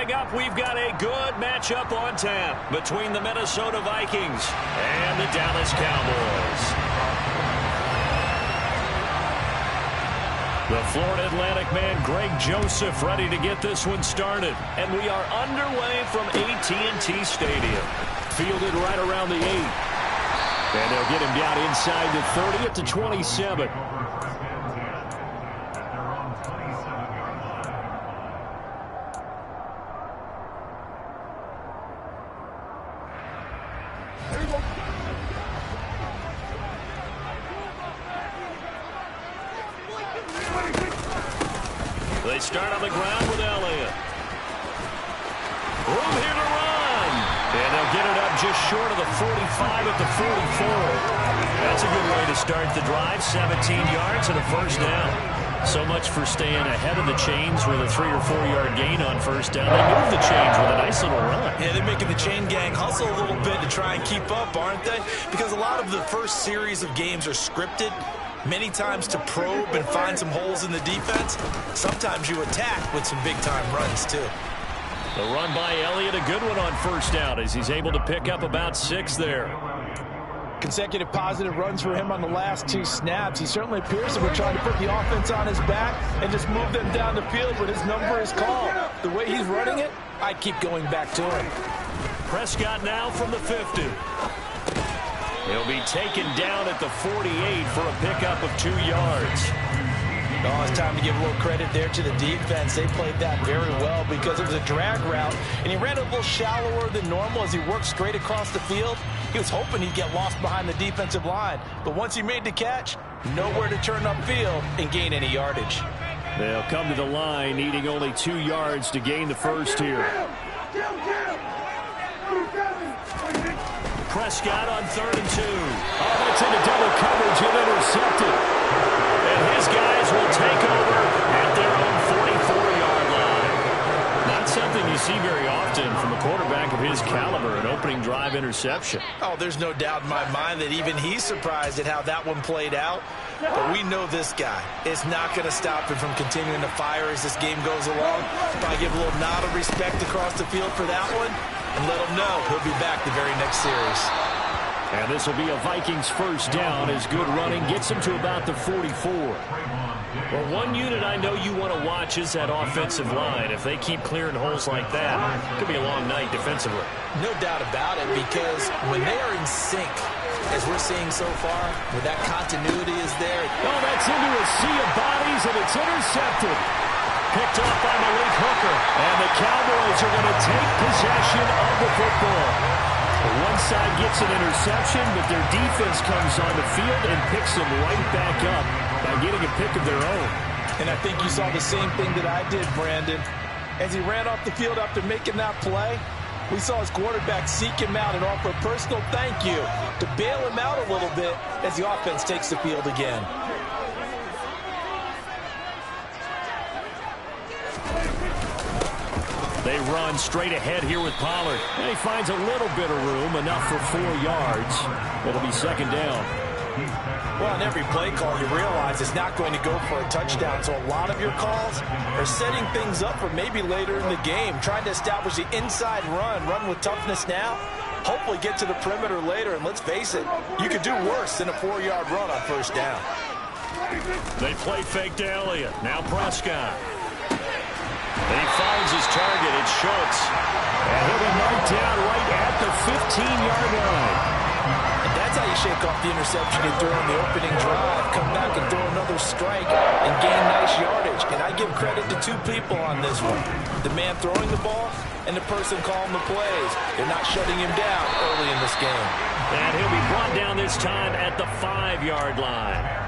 Coming up, we've got a good matchup on tap between the Minnesota Vikings and the Dallas Cowboys. The Florida Atlantic man, Greg Joseph, ready to get this one started. And we are underway from AT&T Stadium. Fielded right around the 8. And they'll get him down inside the 30 at the 27. They start on the ground with Elliott. Room here to run. And they'll get it up just short of the 45 at the 44. That's a good way to start the drive. 17 yards and a first down. So much for staying ahead of the chains with a 3 or 4 yard gain on first down. They move the chains with a nice little run. Yeah, they're making the chain gang hustle a little bit to try and keep up, aren't they? Because a lot of the first series of games are scripted. Many times to probe and find some holes in the defense. Sometimes you attack with some big-time runs, too. The run by Elliott, a good one on first down as he's able to pick up about 6 there. Consecutive positive runs for him on the last 2 snaps. He certainly appears to be trying to put the offense on his back and just move them down the field when his number is called. The way he's running it, I'd keep going back to him. Prescott now from the 50. He'll be taken down at the 48 for a pickup of 2 yards. Oh, it's time to give a little credit there to the defense. They played that very well because it was a drag route, and he ran a little shallower than normal as he worked straight across the field. He was hoping he'd get lost behind the defensive line, but once he made the catch, nowhere to turn upfield and gain any yardage. They'll come to the line needing only 2 yards to gain the first here. Prescott on 3rd and 2. Oh, it's into double coverage and intercepted. And his guys will take over at their own 44-yard line. Not something you see very often from a quarterback of his caliber, an opening drive interception. Oh, there's no doubt in my mind that even he's surprised at how that one played out. But we know this guy. It's not going to stop him from continuing to fire as this game goes along. Probably give a little nod of respect across the field for that one. And let him know he'll be back the very next series. And this will be a Vikings first down as good running gets him to about the 44. Well, one unit I know you want to watch is that offensive line. If they keep clearing holes like that, it could be a long night defensively. No doubt about it, because when they are in sync, as we're seeing so far, where that continuity is there. Oh, that's into a sea of bodies, and it's intercepted. Picked off by Malik Hooker. And the Cowboys are going to take possession of the football. One side gets an interception, but their defense comes on the field and picks them right back up by getting a pick of their own. And I think you saw the same thing that I did, Brandon. As he ran off the field after making that play, we saw his quarterback seek him out and offer a personal thank you to bail him out a little bit as the offense takes the field again. They run straight ahead here with Pollard. And he finds a little bit of room, enough for 4 yards. It'll be second down. Well, in every play call, you realize it's not going to go for a touchdown. So a lot of your calls are setting things up for maybe later in the game, trying to establish the inside run with toughness now, hopefully get to the perimeter later. And let's face it, you could do worse than a 4-yard run on first down. They play fake to Elliott. Now Prescott. And he finds his target. It's Schultz. And he'll be marked down right at the 15-yard line. And that's how you shake off the interception he threw on the opening drive. Come back and throw another strike and gain nice yardage. And I give credit to 2 people on this one. The man throwing the ball and the person calling the plays. They're not shutting him down early in this game. And he'll be brought down this time at the 5-yard line.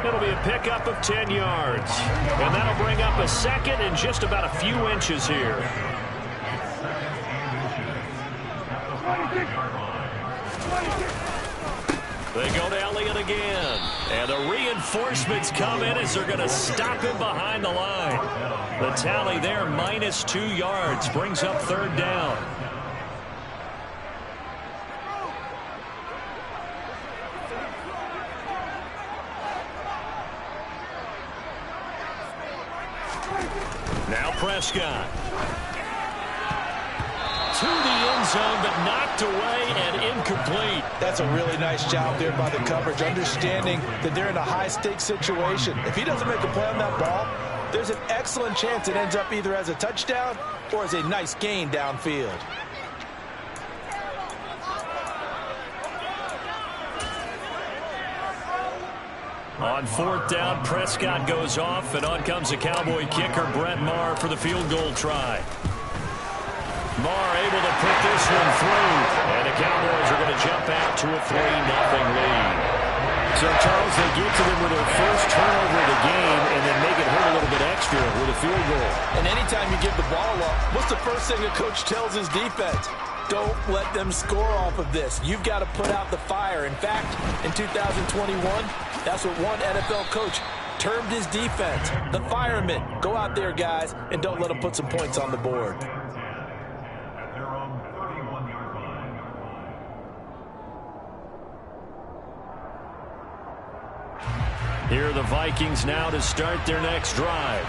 It'll be a pickup of 10 yards. And that'll bring up a second and just about a few inches here. They go to Elliott again. And the reinforcements come in as they're going to stop him behind the line. The tally there, minus 2 yards, brings up third down. Now Prescott. zone, but knocked away and incomplete. That's a really nice job there by the coverage, understanding that they're in a high-stakes situation. If he doesn't make a play on that ball, there's an excellent chance it ends up either as a touchdown or as a nice gain downfield. On fourth down, Prescott goes off, and on comes the Cowboy kicker, Brett Maher, for the field goal try. Maher able to put this one through, and the Cowboys are going to jump out to a 3-0 lead. So, Charles, they get to them with their first turnover of the game and then make it hurt a little bit extra with a field goal. And anytime you give the ball up, what's the first thing a coach tells his defense? Don't let them score off of this. You've got to put out the fire. In fact, in 2021, that's what one NFL coach termed his defense. The firemen. Go out there, guys, and don't let them put some points on the board. Here are the Vikings now to start their next drive.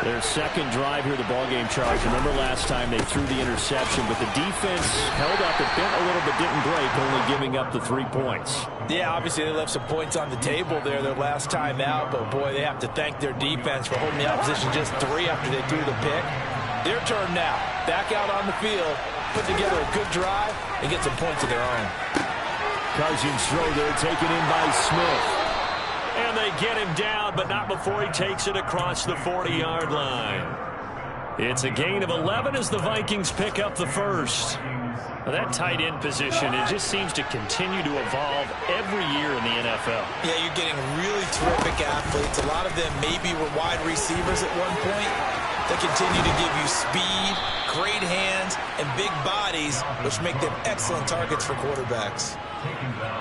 Their second drive here of the ballgame, Charles. Remember last time they threw the interception, but the defense held up. It bent a little, but didn't break, only giving up the 3 points. Yeah, obviously they left some points on the table there their last time out, but boy, they have to thank their defense for holding the opposition just 3 after they threw the pick. Their turn now. Back out on the field, put together a good drive, and get some points of their own. Cousins throw there, taken in by Smith. And they get him down, but not before he takes it across the 40-yard line. It's a gain of 11 as the Vikings pick up the first. Well, that tight end position, it just seems to continue to evolve every year in the NFL. Yeah, you're getting really terrific athletes. A lot of them maybe were wide receivers at one point. They continue to give you speed, great hands, and big bodies, which make them excellent targets for quarterbacks.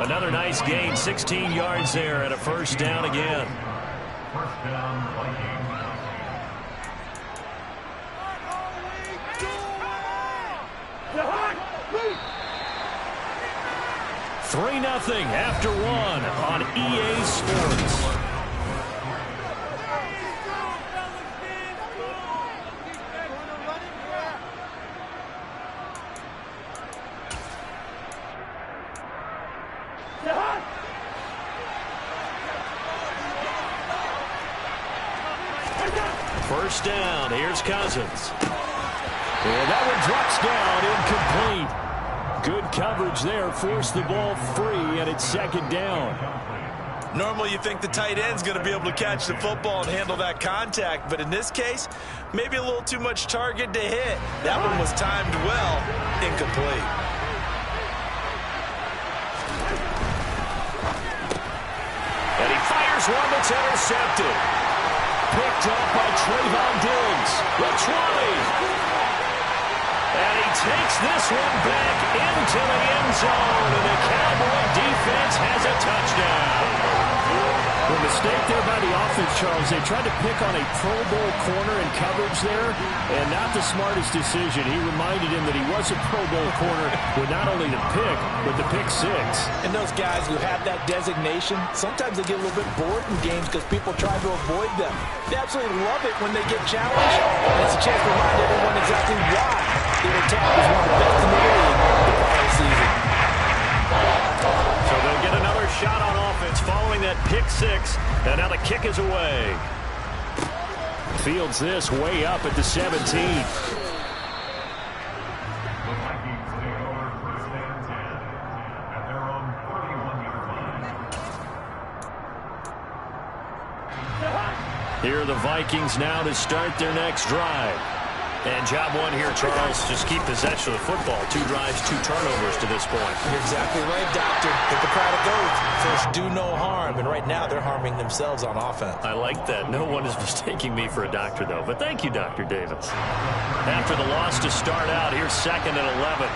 Another nice gain, 16 yards there, and a first down again. First down, Vikings. 3-0 after one on EA Sports. First down, here's Cousins. And that one drops down, incomplete. Good coverage there, forced the ball free, and it's second down. Normally you think the tight end's going to be able to catch the football and handle that contact, but in this case, maybe a little too much target to hit. That one was timed well, incomplete. And he fires one that's intercepted. Picked up by Trayvon Diggs. The 20. And he takes this one back into the end zone. And the Cowboy defense has a touchdown. The mistake there by the offense, Charles. They tried to pick on a Pro Bowl corner in coverage there, and not the smartest decision. He reminded him that he was a Pro Bowl corner with not only the pick, but the pick six. And those guys who have that designation, sometimes they get a little bit bored in games because people try to avoid them. They absolutely love it when they get challenged. And it's a chance to remind everyone exactly why they were tapped as one of the best in the league the prior season. So they'll get another shot on offense following that pick six, and now the kick is away. Fields this way up at the 17. The Vikings take over first and 10 at their own 41-yard line. Here are the Vikings now to start their next drive. And job one here, Charles, just keep possession of the football. 2 drives, 2 turnovers to this point. You're exactly right, Doctor. Hippocratic oath. First, do no harm. And right now, they're harming themselves on offense. I like that. No one is mistaking me for a doctor, though. But thank you, Dr. Davis. After the loss to start out, here's 2nd and 11.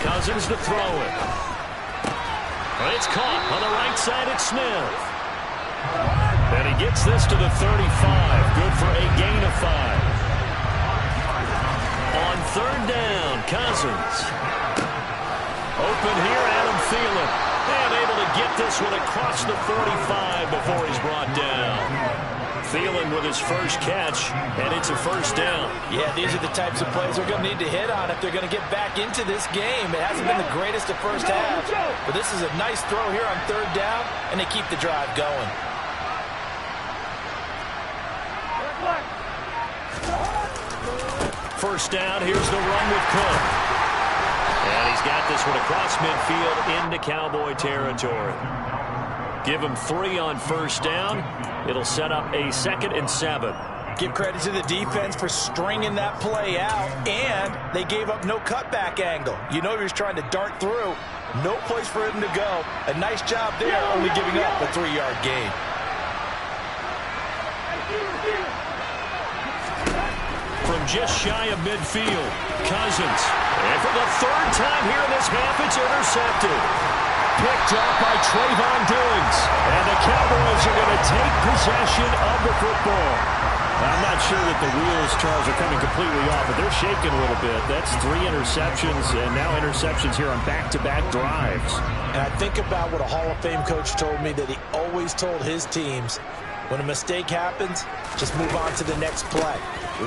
Cousins to throw it. And it's caught on the right side at Smith. And he gets this to the 35. Good for a gain of 5. On 3rd down, Cousins. Open here, Adam Thielen. And able to get this one across the 45 before he's brought down. Thielen with his first catch, and it's a first down. Yeah, these are the types of plays they're going to need to hit on if they're going to get back into this game. It hasn't been the greatest of first halves, but this is a nice throw here on third down, and they keep the drive going. First down, here's the run with Cook. And he's got this one across midfield into Cowboy territory. Give him 3 on first down. It'll set up a 2nd and 7. Give credit to the defense for stringing that play out, and they gave up no cutback angle. You know he was trying to dart through. No place for him to go. A nice job there, only giving up a 3-yard gain. From just shy of midfield, Cousins. And for the 3rd time here in this half, it's intercepted. Picked up by Trayvon Diggs. And the Cowboys are going to take possession of the football. I'm not sure that the wheels, Charles, are coming completely off, but they're shaking a little bit. That's 3 interceptions, and now interceptions here on back-to-back drives. And I think about what a Hall of Fame coach told me, that he always told his teams, when a mistake happens, just move on to the next play.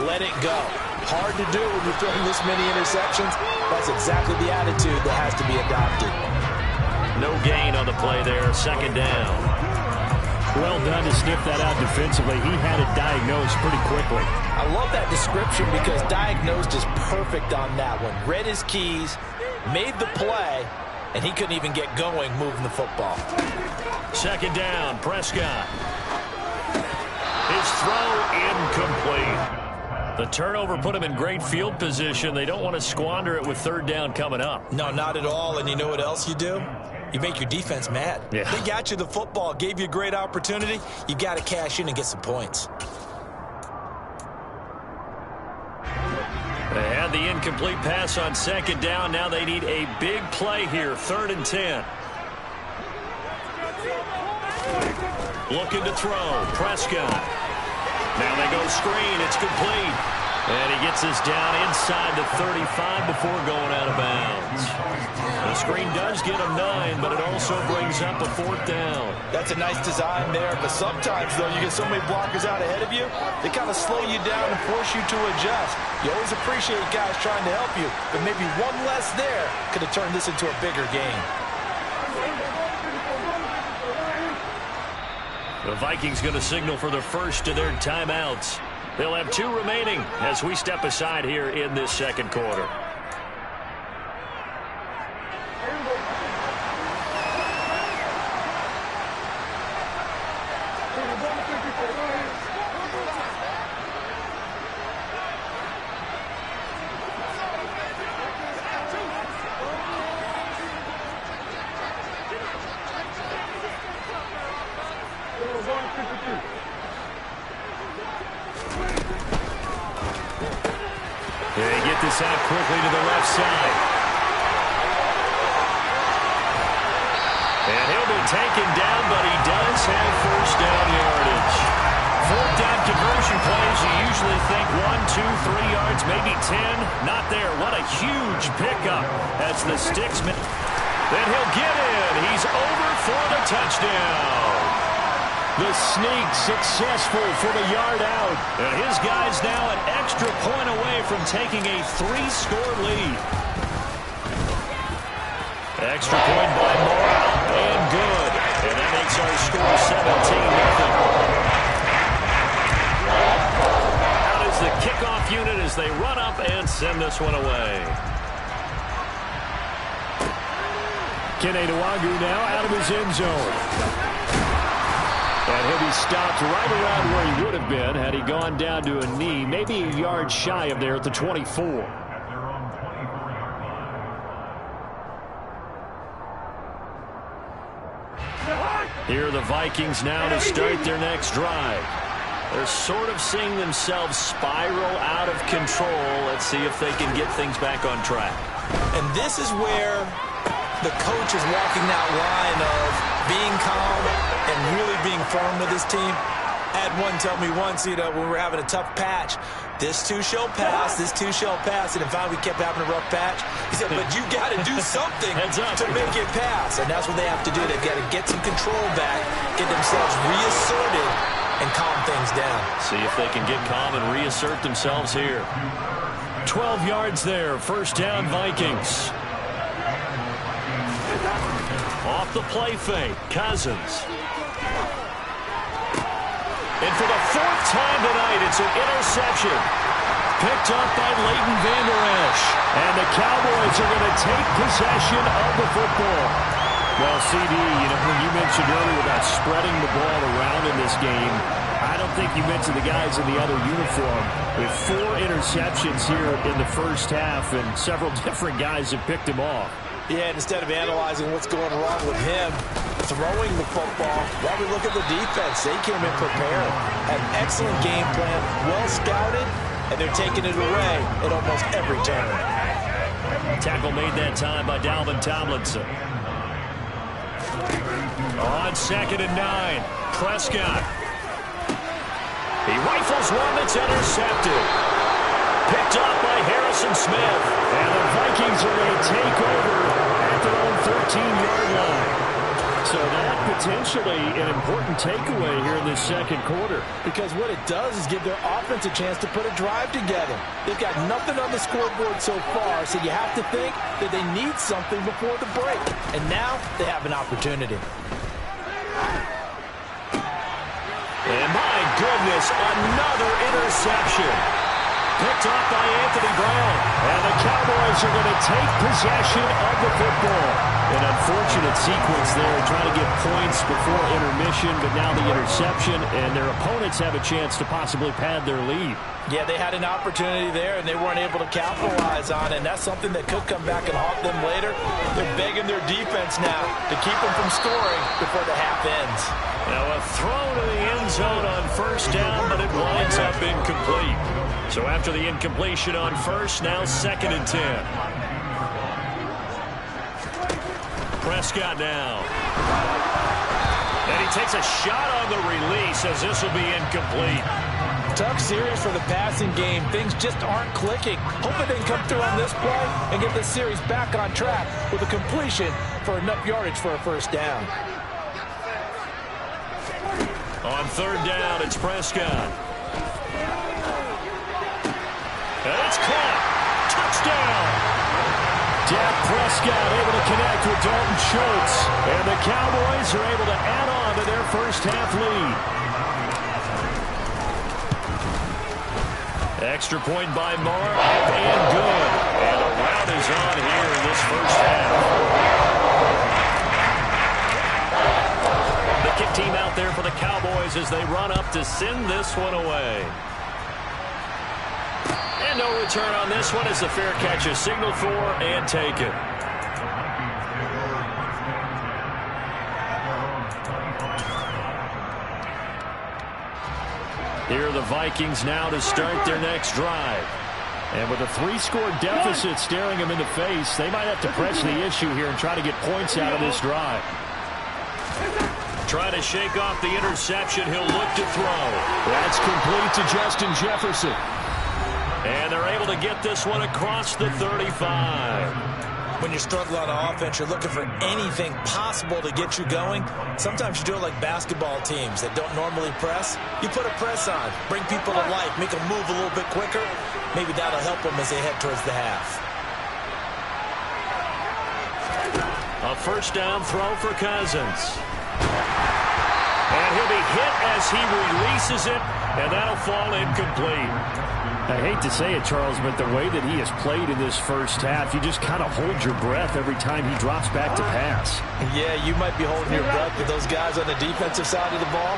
Let it go. Hard to do when you're throwing this many interceptions. That's exactly the attitude that has to be adopted. No gain on the play there, 2nd down. Well done to sniff that out defensively. He had it diagnosed pretty quickly. I love that description because diagnosed is perfect on that one. Read his keys, made the play, and he couldn't even get going moving the football. 2nd down, Prescott. His throw incomplete. The turnover put him in great field position. They don't want to squander it with 3rd down coming up. No, not at all. And you know what else you do? You make your defense mad. Yeah. They got you the football, gave you a great opportunity. You got to cash in and get some points. They had the incomplete pass on 2nd down. Now they need a big play here, 3rd and 10. Looking to throw. Prescott. Now they go screen. It's complete. And he gets this down inside the 35 before going out of bounds. The screen does get him 9, but it also brings up a 4th down. That's a nice design there, but sometimes, though, you get so many blockers out ahead of you, they kind of slow you down and force you to adjust. You always appreciate guys trying to help you, but maybe one less there could have turned this into a bigger game. The Vikings going to signal for the first of their timeouts. They'll have 2 remaining as we step aside here in this 2nd quarter. They get this out quickly to the left side. And he'll be taken down, but he does have first down yardage. 4th down conversion plays, you usually think 1, 2, 3 yards, maybe 10. Not there. What a huge pickup as the sticks. Then he'll get in. He's over for the touchdown. The sneak successful for the yard out. And his guy's now an extra point away from taking a 3-score lead. Extra point by Moore, and good. And that makes our score 17-0. Out is the kickoff unit as they run up and send this one away. Kene Nwangwu now out of his end zone. And he'll be stopped right around where he would have been had he gone down to a knee, maybe a yard shy of there at the 24. Here are the Vikings now to start their next drive. They're sort of seeing themselves spiral out of control. Let's see if they can get things back on track. And this is where the coach is walking that line of being calm and really being firm with his team. I had one tell me once, when we were having a tough patch, this too shall pass, this too shall pass, and finally we kept having a rough patch. He said, but you got to do something to make it pass, and that's what they have to do. They've got to get some control back, get themselves reasserted, and calm things down. See if they can get calm and reassert themselves here. 12 yards there. First down, Vikings. Off the play fake, Cousins. And for the fourth time tonight, it's an interception. Picked up by Leighton Vander Esch. And the Cowboys are going to take possession of the football. Well, CD, when you mentioned earlier about spreading the ball around in this game, I don't think you mentioned the guys in the other uniform. With 4 interceptions here in the first half, and several different guys have picked him off. Yeah, and instead of analyzing what's going wrong with him throwing the football, while we look at the defense, they came in prepared. Had an excellent game plan, well scouted, and they're taking it away at almost every turn. Tackle made that time by Dalvin Tomlinson. On 2nd and 9, Prescott. He rifles one that's intercepted. Picked up by Harrison Smith. And the Vikings are going to take over at their own 13-yard line. So that potentially an important takeaway here in this second quarter. Because what it does is give their offense a chance to put a drive together. They've got nothing on the scoreboard so far, so you have to think that they need something before the break. And now they have an opportunity. And my goodness, another interception. Picked up by Anthony Brown. And the Cowboys are going to take possession of the football. An unfortunate sequence there, trying to get points before intermission, but now the interception, and their opponents have a chance to possibly pad their lead. Yeah, they had an opportunity there, and they weren't able to capitalize on it, and that's something that could come back and haunt them later. They're begging their defense now to keep them from scoring before the half ends. Now a throw to the end zone on first down, but it winds up incomplete. So after the incompletion on first, now 2nd and 10. Prescott now. And he takes a shot on the release as this will be incomplete. Tough series for the passing game. Things just aren't clicking. Hoping they can come through on this play and get the series back on track with a completion for enough yardage for a first down. On 3rd down, it's Prescott. And it's caught. Touchdown. Dak Prescott able to connect with Dalton Schultz. And the Cowboys are able to add on to their first half lead. Extra point by Moore, up and good. And the rout is on here in this first half. The kick team out there for the Cowboys as they run up to send this one away. And no return on this one as the fair catch is signaled for and taken. Here are the Vikings now to start their next drive. And with a 3-score deficit staring them in the face, they might have to press the issue here and try to get points out of this drive. Trying to shake off the interception. He'll look to throw. That's complete to Justin Jefferson. And they're able to get this one across the 35. When you're struggling on offense, you're looking for anything possible to get you going. Sometimes you do it like basketball teams that don't normally press. You put a press on, bring people to life, make them move a little bit quicker. Maybe that'll help them as they head towards the half. A first down throw for Cousins. And he'll be hit as he releases it, and that'll fall incomplete. I hate to say it, Charles, but the way that he has played in this first half, you just kind of hold your breath every time he drops back to pass. Yeah, you might be holding your breath, but those guys on the defensive side of the ball,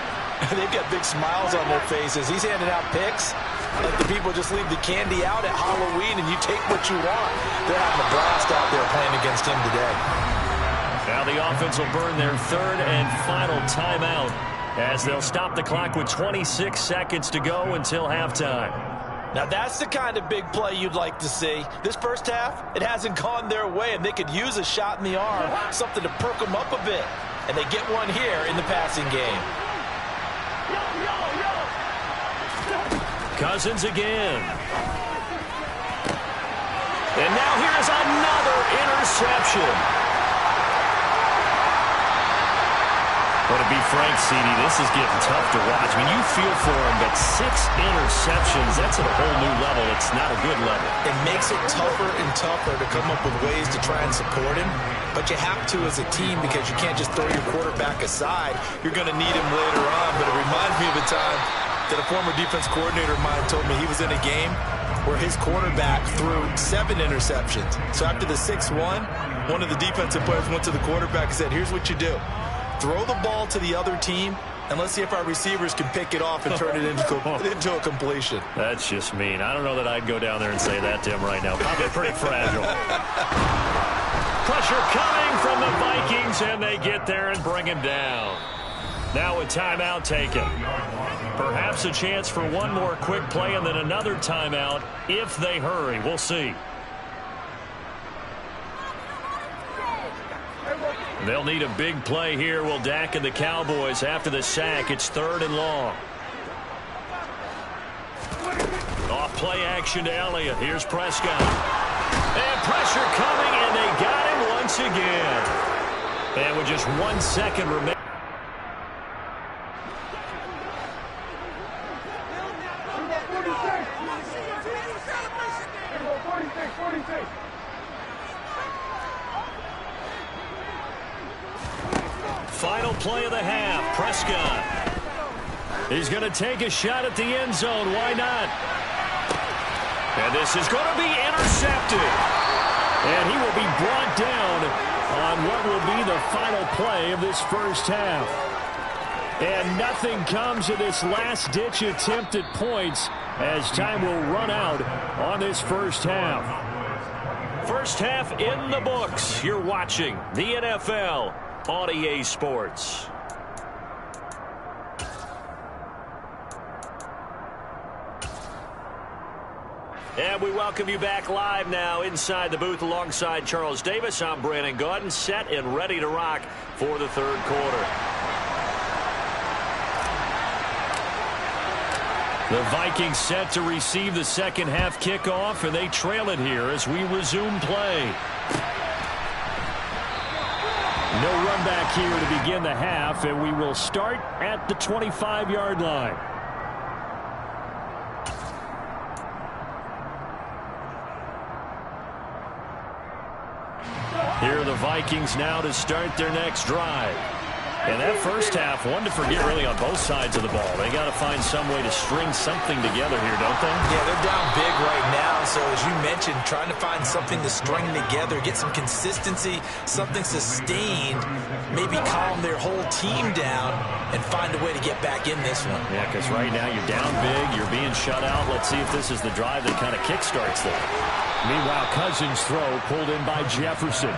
they've got big smiles on their faces. He's handing out picks like the people just leave the candy out at Halloween and you take what you want. They're having a blast out there playing against him today. Now the offense will burn their 3rd and final timeout as they'll stop the clock with 26 seconds to go until halftime. Now that's the kind of big play you'd like to see. This first half, it hasn't gone their way, and they could use a shot in the arm, something to perk them up a bit. And they get one here in the passing game. Cousins again. And now here's another interception. Well, to be frank, CD, this is getting tough to watch. I mean, you feel for him, but 6 interceptions, that's at a whole new level. It's not a good level. It makes it tougher and tougher to come up with ways to try and support him, but you have to as a team because you can't just throw your quarterback aside. You're going to need him later on, but it reminds me of a time that a former defense coordinator of mine told me he was in a game where his quarterback threw 7 interceptions. So after the 6-1, one of the defensive players went to the quarterback and said, here's what you do. Throw the ball to the other team, and let's see if our receivers can pick it off and turn it into a completion. That's just mean. I don't know that I'd go down there and say that to him right now. Probably pretty fragile. Pressure coming from the Vikings, and they get there and bring him down. Now a timeout taken. Perhaps a chance for one more quick play and then another timeout if they hurry. We'll see. They'll need a big play here. Will Dak and the Cowboys after the sack. It's 3rd and long. Off play action to Elliott. Here's Prescott. And pressure coming, and they got him once again. And with just 1 second remaining. Final play of the half. Prescott. He's going to take a shot at the end zone. Why not? And this is going to be intercepted. And he will be brought down on what will be the final play of this first half. And nothing comes of this last-ditch attempt at points as time will run out on this first half. First half in the books. You're watching the NFL on EA Sports. And we welcome you back live now inside the booth alongside Charles Davis. I'm Brandon Gaudin, set and ready to rock for the third quarter. The Vikings set to receive the second half kickoff, and they trail it here as we resume play. No run back here to begin the half, and we will start at the 25-yard line. Here are the Vikings now to start their next drive. And that first half, one to forget really on both sides of the ball. They got to find some way to string something together here, don't they? Yeah, they're down big right now. So as you mentioned, trying to find something to string together, get some consistency, something sustained, maybe calm their whole team down and find a way to get back in this one. Yeah, because right now you're down big, you're being shut out. Let's see if this is the drive that kind of kickstarts them. Meanwhile, Cousins' throw pulled in by Jefferson.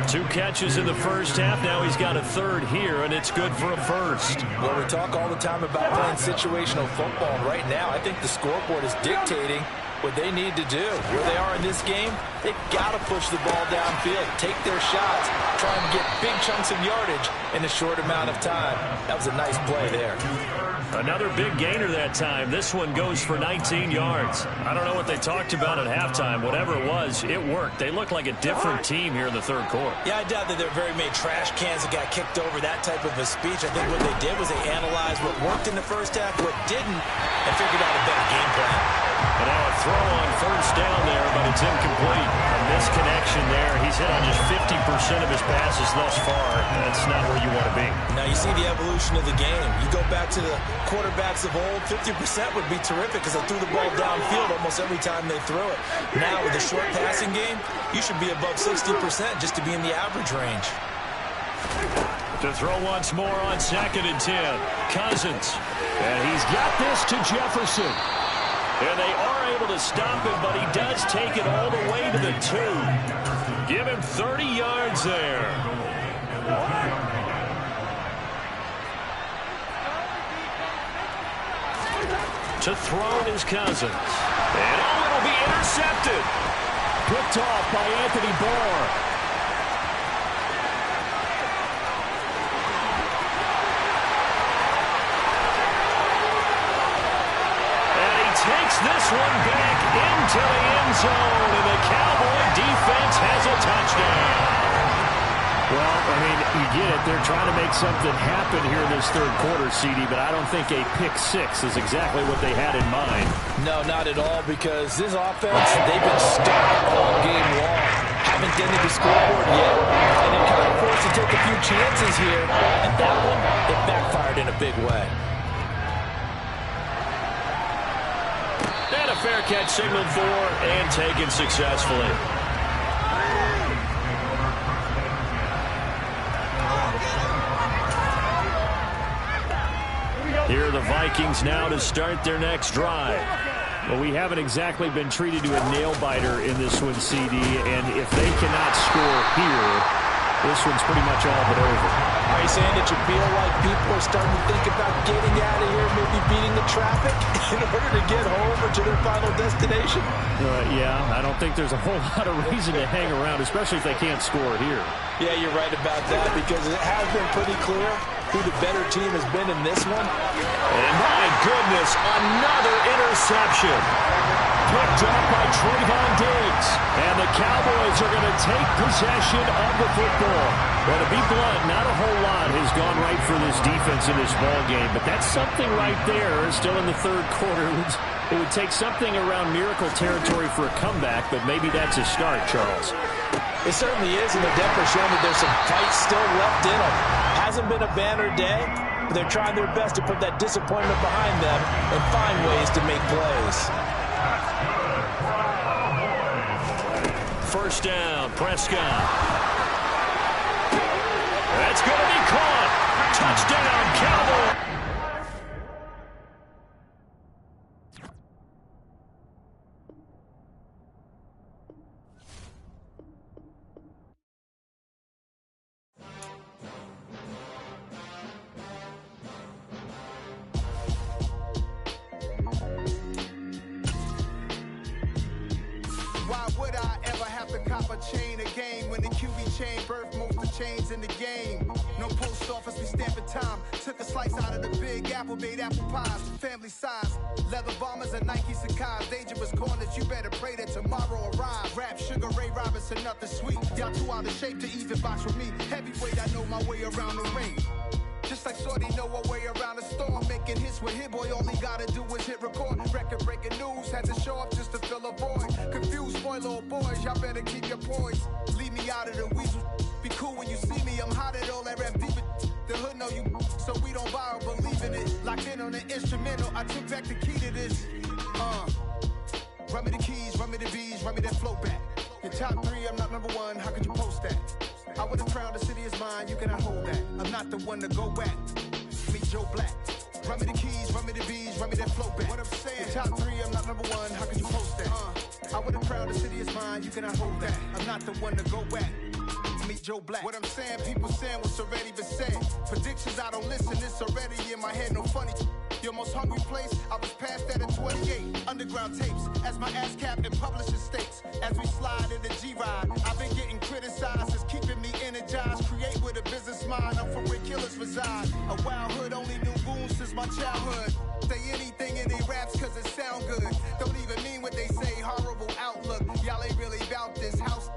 2 catches in the first half. Now he's got a third here, and it's good for a first. Well, we talk all the time about playing situational football. Right now, I think the scoreboard is dictating what they need to do. Where they are in this game, they've got to push the ball downfield, take their shots, try and get big chunks of yardage in a short amount of time. That was a nice play there. Another big gainer that time. This one goes for 19 yards. I don't know what they talked about at halftime. Whatever it was, it worked. They look like a different team here in the third quarter. Yeah, I doubt that there are very many trash cans that got kicked over, that type of a speech. I think what they did was they analyzed what worked in the first half, what didn't, and figured out a better game plan. And now a throw on first down there, but it's incomplete. A misconnection there. He's hit on just 50% of his passes thus far. That's not where you want to be. Now you see the evolution of the game. You go back to the quarterbacks of old, 50% would be terrific because they threw the ball downfield almost every time they threw it. Now with the short passing game, you should be above 60% just to be in the average range. To throw once more on 2nd and 10. Cousins. And he's got this to Jefferson. And they are able to stop him, but he does take it all the way to the 2. Give him 30 yards there. To throw is Cousins. And it'll be intercepted. Picked off by Anthony Barr. Takes this one back into the end zone, and the Cowboy defense has a touchdown. Well, I mean, you get it. They're trying to make something happen here in this third quarter, CD, but I don't think a pick six is exactly what they had in mind. No, not at all, because this offense, they've been stuck all game long. Haven't dented the scoreboard yet, and they're kind of forced to take a few chances here, and that one, it backfired in a big way. And a fair catch signaled for and taken successfully. Here are the Vikings now to start their next drive. Well, we haven't exactly been treated to a nail-biter in this one, CD, and if they cannot score here, this one's pretty much all but over. Are you saying that you feel like people are starting to think about getting out of here, maybe beating the traffic in order to get home or to their final destination? Yeah, I don't think there's a whole lot of reason to hang around, especially if they can't score here. Yeah, you're right about that, because it has been pretty clear who the better team has been in this one. And my goodness, another interception. Picked up by Trayvon Diggs. And the Cowboys are going to take possession of the football. Well, to be blunt, not a whole lot has gone right for this defense in this ball game, but that's something right there. Still in the third quarter. It would take something around miracle territory for a comeback, but maybe that's a start, Charles. It certainly is, and they're definitely showing that there's some fight still left in them. Hasn't been a banner day, but they're trying their best to put that disappointment behind them and find ways to make plays. First down, Prescott. That's going to be caught. Touchdown, Cowboys. Chain a game when the QB chain birth most of chains in the game. No post office, we stamping time. Took a slice out of the big apple, made apple pies, family size. Leather bombers and Nike Sacai's. Dangerous corners, you better pray that tomorrow arrives. Rap, Sugar Ray Robinson, nothing sweet. Y'all too out of shape to even box with me. Heavyweight, I know my way around the ring. Just like Shorty know a way around the storm. Making hits with Hit Boy, all he gotta do is hit record. Record-breaking news, had to show up just to fill a void. Confused, spoiler boys, y'all better keep your poise. Leave me out of the weasel. Be cool when you see me, I'm hot at all that rap deep. The hood know you, so we don't borrow, believe in it. Locked in on the instrumental, I took back the key to this. Run me the keys, run me the B's, run me that flow back. Your top three, I'm not number one, how could you post that? I would've crowned the city is mine, you cannot hold that. I'm not the one to go back. Meet Joe Black. Run me the keys, run me the B's, run me that flow back. What I'm saying, your top three, I'm not number one, how could you post that? I would've crowned the city is mine, you cannot hold that. I'm not the one to go back. Meet Joe Black. What I'm saying, people saying what's already been said. Predictions, I don't listen, it's already in my head, no funny. Your most hungry place, I was past that at 28. Underground tapes, as my ass cap and publisher states. As we slide in the G-Ride, I've been getting criticized, it's keeping me energized. Create with a business mind, I'm from where killers reside. A wild hood, only knew goons since my childhood. Say anything in they raps cause it sound good. Don't even mean what they say, horrible outlook. Y'all ain't really about this house.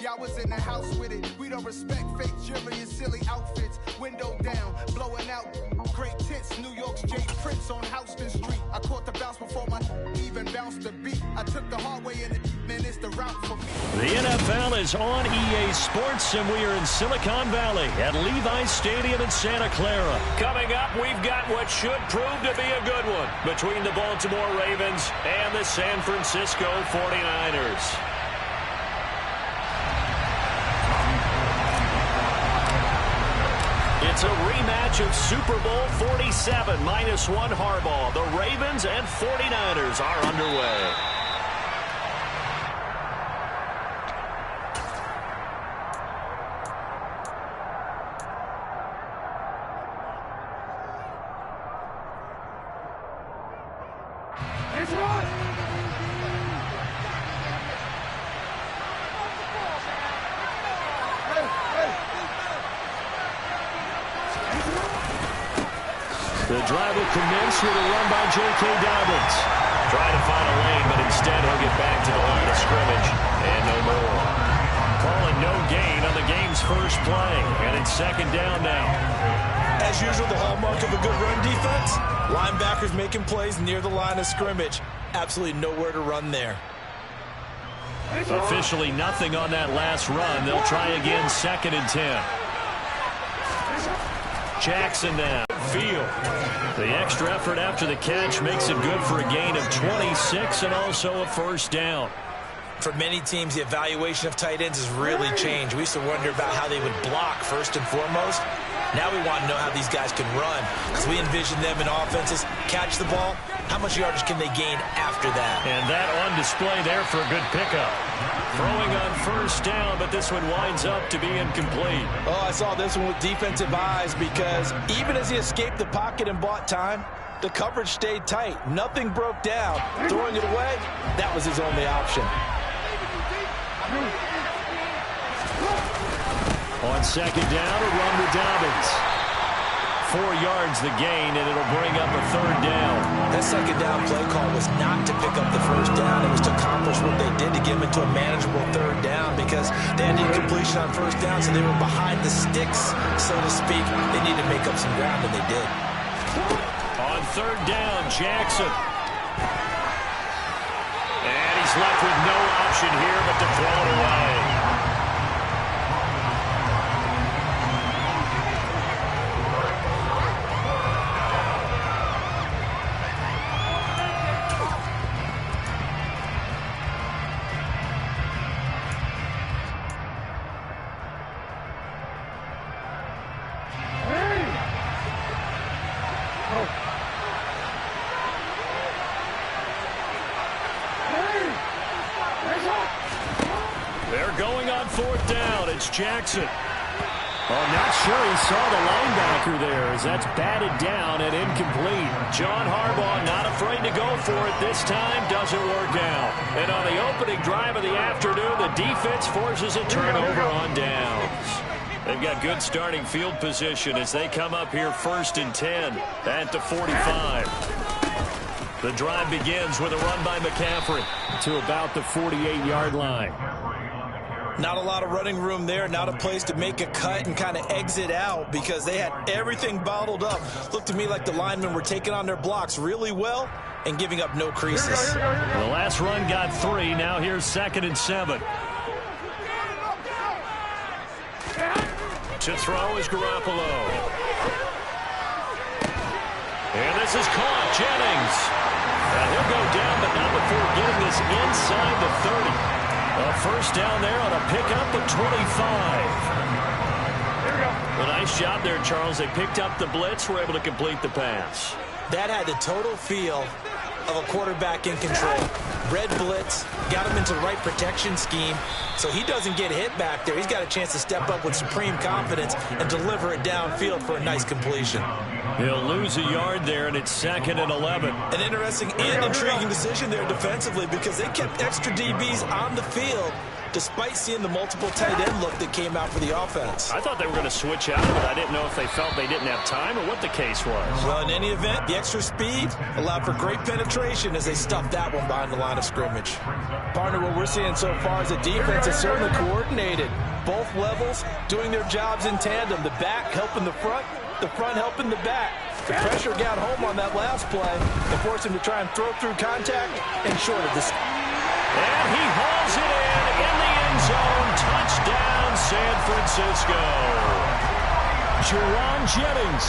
Y'all was in the house with it. We don't respect fake jewelry and silly outfits. Window down, blowing out great tits. New York's Jay Prince on Houston Street. I caught the bounce before my even bounced the beat. I took the hard way in it, man, it's the route for me. The NFL is on EA Sports, and we are in Silicon Valley at Levi's Stadium in Santa Clara. Coming up, we've got what should prove to be a good one between the Baltimore Ravens and the San Francisco 49ers. It's a rematch of Super Bowl 47 -1 Harbaugh. The Ravens and 49ers are underway. The drive will commence with a run by J.K. Dobbins. Trying to find a lane, but instead he'll get back to the line of scrimmage. And no more. Calling no gain on the game's first play. And it's second down now. As usual, the hallmark of a good run defense, linebackers making plays near the line of scrimmage. Absolutely nowhere to run there. Officially nothing on that last run. They'll try again, second and 10. Jackson now. Field. The extra effort after the catch makes it good for a gain of 26 and also a first down. For many teams, the evaluation of tight ends has really changed. We used to wonder about how they would block first and foremost. Now we want to know how these guys can run, because we envision them in offenses catch the ball. How much yardage can they gain after that? And that on display there for a good pickup. Throwing on first down, but this one winds up to be incomplete. Oh, I saw this one with defensive eyes, because even as he escaped the pocket and bought time, the coverage stayed tight. Nothing broke down. Throwing it away, that was his only option. On second down, a run to Dobbins. 4 yards the gain, and it'll bring up a third down. That second down play call was not to pick up the first down. It was to accomplish what they did to get them into a manageable third down, because they had incompletion on first down, so they were behind the sticks, so to speak. They needed to make up some ground, and they did. On third down, Jackson. And he's left with no option here but to throw it away. They're going on fourth down. It's Jackson. Oh, not sure he saw the linebacker there as that's batted down and incomplete. John Harbaugh not afraid to go for it this time. Doesn't work out. And on the opening drive of the afternoon, the defense forces a turnover on downs. They've got good starting field position as they come up here first and 10 at the 45. The drive begins with a run by McCaffrey to about the 48-yard line. Not a lot of running room there, not a place to make a cut and kind of exit out, because they had everything bottled up. Looked to me like the linemen were taking on their blocks really well and giving up no creases. The last run got 3. Now here's second and 7. To throw is Garoppolo. And this is caught. Jennings. And he'll go down, but not before getting this inside the 30. A first down there on a pickup of 25. A nice job there, Charles. They picked up the blitz, were able to complete the pass. That had the total feel of a quarterback in control. Red blitz, got him into the right protection scheme, so he doesn't get hit back there. He's got a chance to step up with supreme confidence and deliver it downfield for a nice completion. He'll lose a yard there, and it's second and 11. An interesting and intriguing decision there defensively, because they kept extra DBs on the field despite seeing the multiple tight end look that came out for the offense. I thought they were going to switch out, but I didn't know if they felt they didn't have time or what the case was. Well, in any event, the extra speed allowed for great penetration as they stuffed that one behind the line of scrimmage. Partner, what we're seeing so far is the defense is certainly coordinated. Both levels doing their jobs in tandem. The back helping the front helping the back. The pressure got home on that last play and forced him to try and throw through contact and short of this. And he hauls it in the end zone. Touchdown, San Francisco. Jauan Jennings,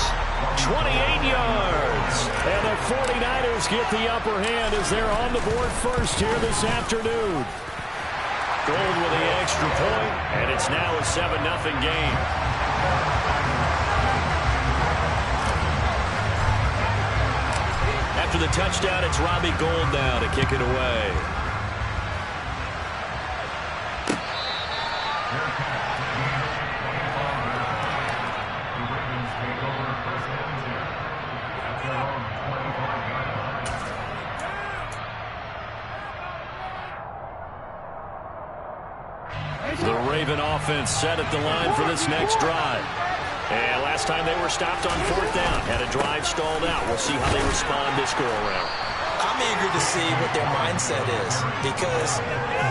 28 yards. And the 49ers get the upper hand as they're on the board first here this afternoon. Gold with the extra point, and it's now a 7-0 game. After the touchdown, it's Robbie Gould now to kick it away. The Raven offense set at the line for this next drive. And last time they were stopped on fourth down. Had a drive stalled out. We'll see how they respond this go-around. I'm eager to see what their mindset is, because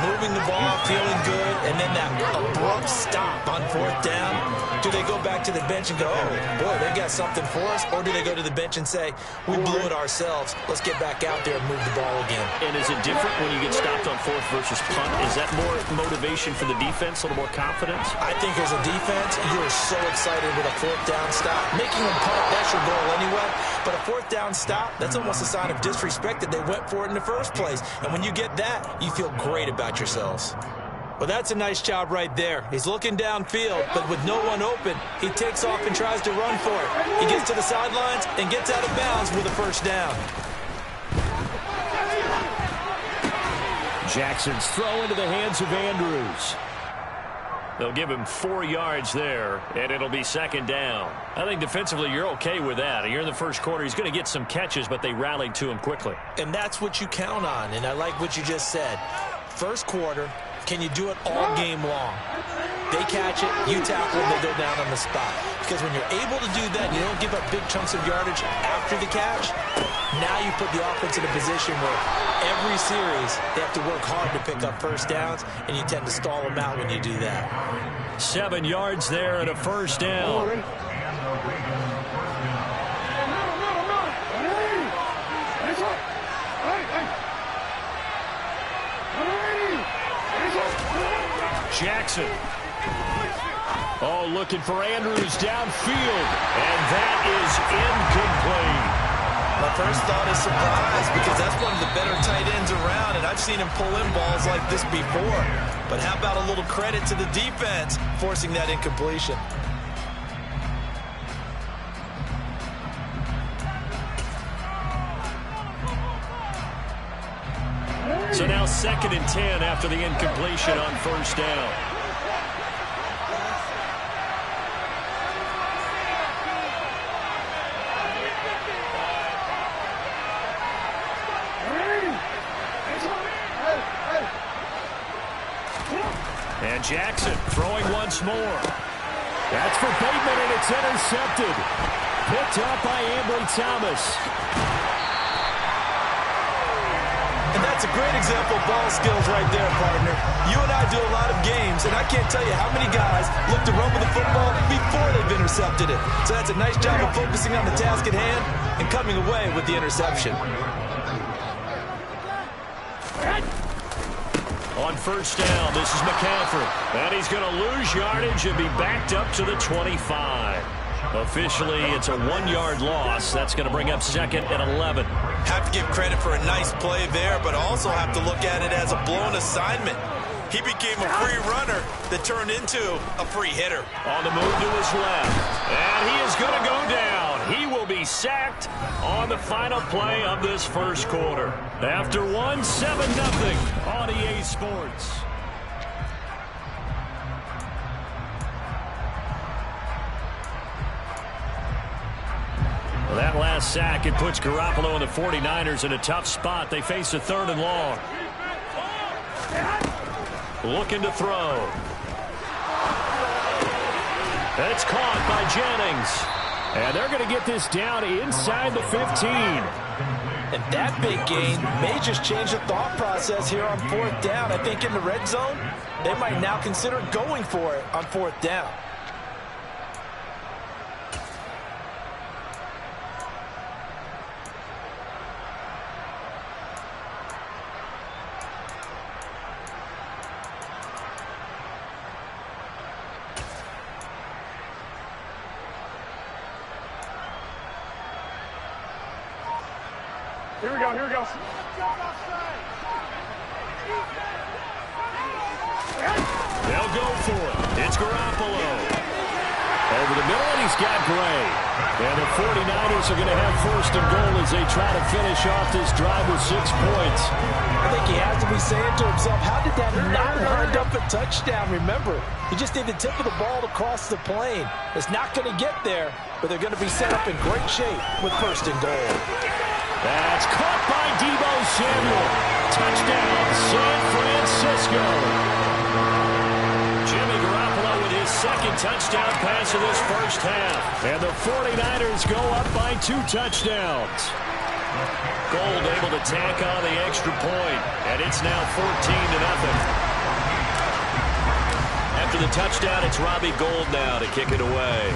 moving the ball, feeling good, and then that abrupt stop on 4th down, do they go back to the bench and go, oh, boy, they got something for us, or do they go to the bench and say, we blew it ourselves, let's get back out there and move the ball again? And is it different when you get stopped on 4th versus punt? Is that more motivation for the defense, a little more confidence? I think as a defense, you're so excited with a 4th down stop. Making them punt, that's your goal anyway. But a 4th down stop, that's almost a sign of disrespect that they went for it in the first place. And when you get that, you feel great about yourselves. Well, that's a nice job right there. He's looking downfield, but with no one open, he takes off and tries to run for it. He gets to the sidelines and gets out of bounds with a 1st down. Jackson's throw into the hands of Andrews. They'll give him 4 yards there, and it'll be 2nd down. I think defensively you're okay with that. You're in the first quarter. He's going to get some catches, but they rallied to him quickly. And that's what you count on, and I like what you just said. First quarter, can you do it all game long? They catch it, you tackle them, they go down on the spot. Because when you're able to do that, you don't give up big chunks of yardage after the catch, now you put the offense in a position where every series they have to work hard to pick up 1st downs, and you tend to stall them out when you do that. 7 yards there and a 1st down. Jackson. Oh, looking for Andrews downfield, and that is incomplete. My first thought is surprise, because that's one of the better tight ends around, and I've seen him pull in balls like this before. But how about a little credit to the defense forcing that incompletion? So now 2nd and 10 after the incompletion on 1st down. And Jackson throwing once more. That's for Bateman, and it's intercepted. Picked up by Ambry Thomas. And that's a great example of ball skills right there, partner. You and I do a lot of games, and I can't tell you how many guys look to run with the football before they've intercepted it. So that's a nice job of focusing on the task at hand and coming away with the interception. On 1st down, this is McCaffrey. And he's going to lose yardage and be backed up to the 25. Officially, it's a 1-yard loss. That's going to bring up 2nd and 11. Have to give credit for a nice play there, but also have to look at it as a blown assignment. He became a free runner that turned into a free hitter. On the move to his left. And he is going to go down. He will be sacked on the final play of this first quarter. After 1, 7-0 on EA Sports. Well, that last sack, it puts Garoppolo and the 49ers in a tough spot. They face a 3rd and long. Looking to throw. It's caught by Jennings. And they're going to get this down inside the 15. And that big gain may just change the thought process here on 4th down. I think in the red zone, they might now consider going for it on 4th down. Here we go, here we go. They'll go for it. It's Garoppolo. Over the middle, and he's got Gray. And the 49ers are going to have 1st and goal as they try to finish off this drive with 6 points. I think he has to be saying to himself, how did that not wind up a touchdown? Remember, he just did the tip of the ball across the plane. It's not going to get there, but they're going to be set up in great shape with 1st and goal. That's caught by Deebo Samuel. Touchdown, San Francisco. Jimmy Garoppolo with his 2nd touchdown pass of this first half. And the 49ers go up by 2 touchdowns. Gold able to tack on the extra point, and it's now 14-0. After the touchdown, it's Robbie Gould now to kick it away.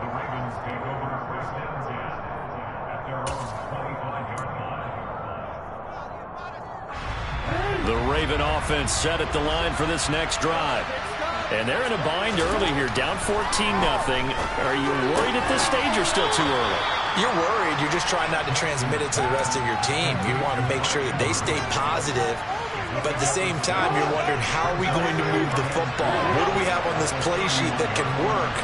The Ravens take over first and 10 at their own 25-yard line. The Raven offense set at the line for this next drive. And they're in a bind early here, down 14-0. Are you worried at this stage or still too early? You're worried. You're just trying not to transmit it to the rest of your team. You want to make sure that they stay positive. But at the same time, you're wondering, how are we going to move the football? What do we have on this play sheet that can work?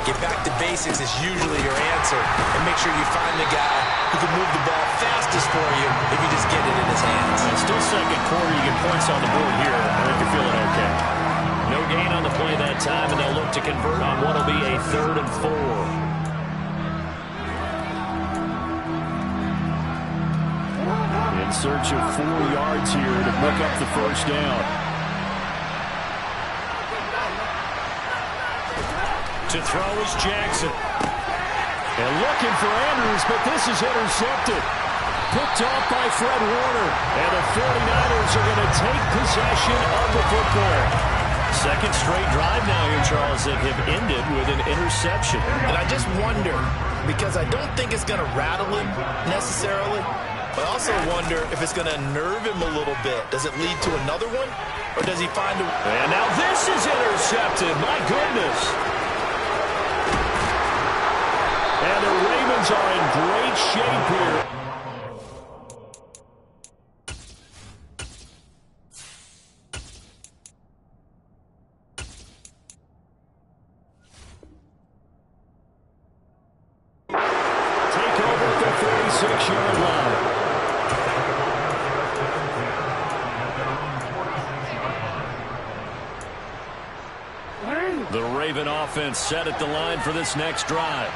Get back to basics is usually your answer. And make sure you find the guy who can move the ball fastest for you if you just get it in his hands. And still second quarter, you get points on the board here. I think you're feeling okay. No gain on the play that time, and they'll look to convert on what will be a 3rd and 4. In search of 4 yards here to pick up the first down. To throw is Jackson. And looking for Andrews, but this is intercepted. Picked off by Fred Warner. And the 49ers are going to take possession of the football. Second straight drive now here, Charles, that have ended with an interception. And I just wonder, because I don't think it's going to rattle him necessarily, but I also wonder if it's going to unnerve him a little bit. Does it lead to another one, or does he find a... And now this is intercepted. My goodness. And the Ravens are in great shape here. Take over at the 36-yard line. The Raven offense set at the line for this next drive.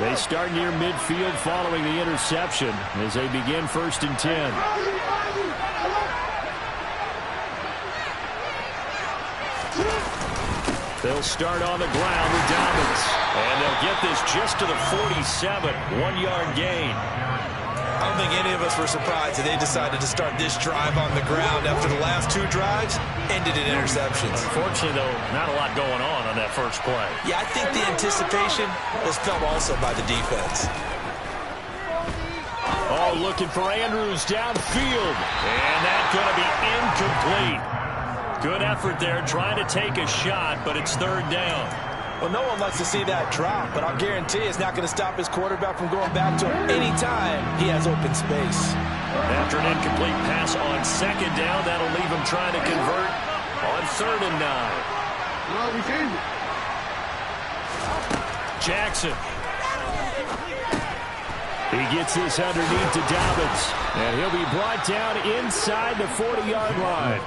They start near midfield following the interception as they begin 1st and 10. They'll start on the ground with Dobbins. And they'll get this just to the 47, 1-yard gain. I don't think any of us were surprised that they decided to start this drive on the ground after the last 2 drives ended in interceptions. Unfortunately, though, not a lot going on that first play. Yeah, I think the anticipation was felt also by the defense. Oh, looking for Andrews downfield. And that's going to be incomplete. Good effort there, trying to take a shot, but it's 3rd down. Well, no one likes to see that drop, but I'll guarantee it's not going to stop his quarterback from going back to him anytime he has open space. After an incomplete pass on 2nd down, that'll leave him trying to convert on 3rd and 9. Jackson. He gets this underneath to Dobbins, and he'll be brought down inside the 40-yard line.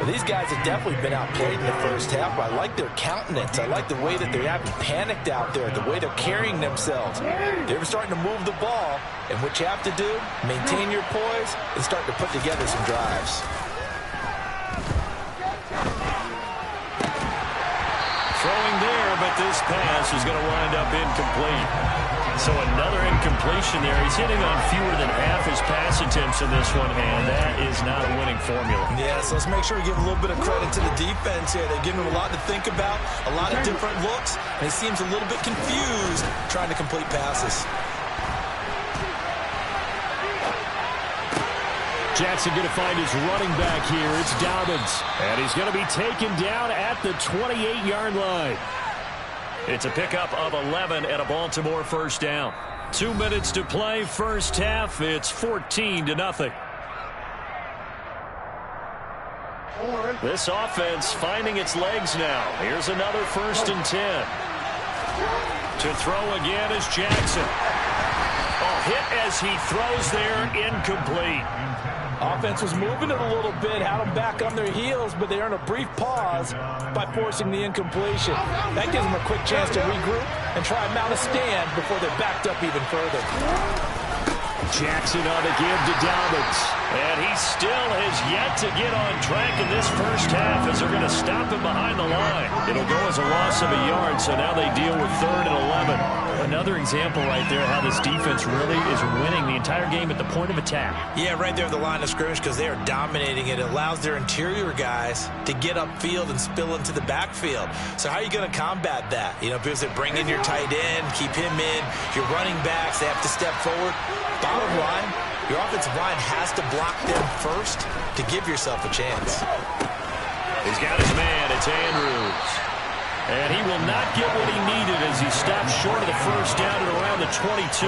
Well, these guys have definitely been outplayed in the first half, but I like their countenance. I like the way that they haven't panicked out there, the way they're carrying themselves. They're starting to move the ball, and what you have to do, maintain your poise and start to put together some drives. Throwing there, but this pass is going to wind up incomplete. So another incompletion there. He's hitting on fewer than half his pass attempts in this one, and that is not a winning formula. Yeah, so let's make sure we give a little bit of credit to the defense here. They're giving him a lot to think about, a lot of different looks, and he seems a little bit confused trying to complete passes. Jackson going to find his running back here. It's Dobbins, and he's going to be taken down at the 28-yard line. It's a pickup of 11 and a Baltimore first down. 2 minutes to play, first half. It's 14-0. This offense finding its legs now. Here's another 1st and 10. To throw again is Jackson. Oh, hit as he throws there, incomplete. Offense was moving it a little bit, had them back on their heels, but they earned a brief pause by forcing the incompletion. That gives them a quick chance to regroup and try and mount a stand before they're backed up even further. Jackson on the give to Dobbins. And he still has yet to get on track in this first half as they're going to stop him behind the line. It'll go as a loss of a yard, so now they deal with 3rd and 11. Another example right there how this defense really is winning the entire game at the point of attack. Yeah, right there at the line of scrimmage because they are dominating it. It allows their interior guys to get upfield and spill into the backfield. So how are you going to combat that? You know, because they bring in your tight end, keep him in. Your running backs, they have to step forward. Bottom line, your offensive line has to block them first to give yourself a chance. He's got his man. It's Andrews. And he will not get what he needed as he stops short of the first down at around the 22.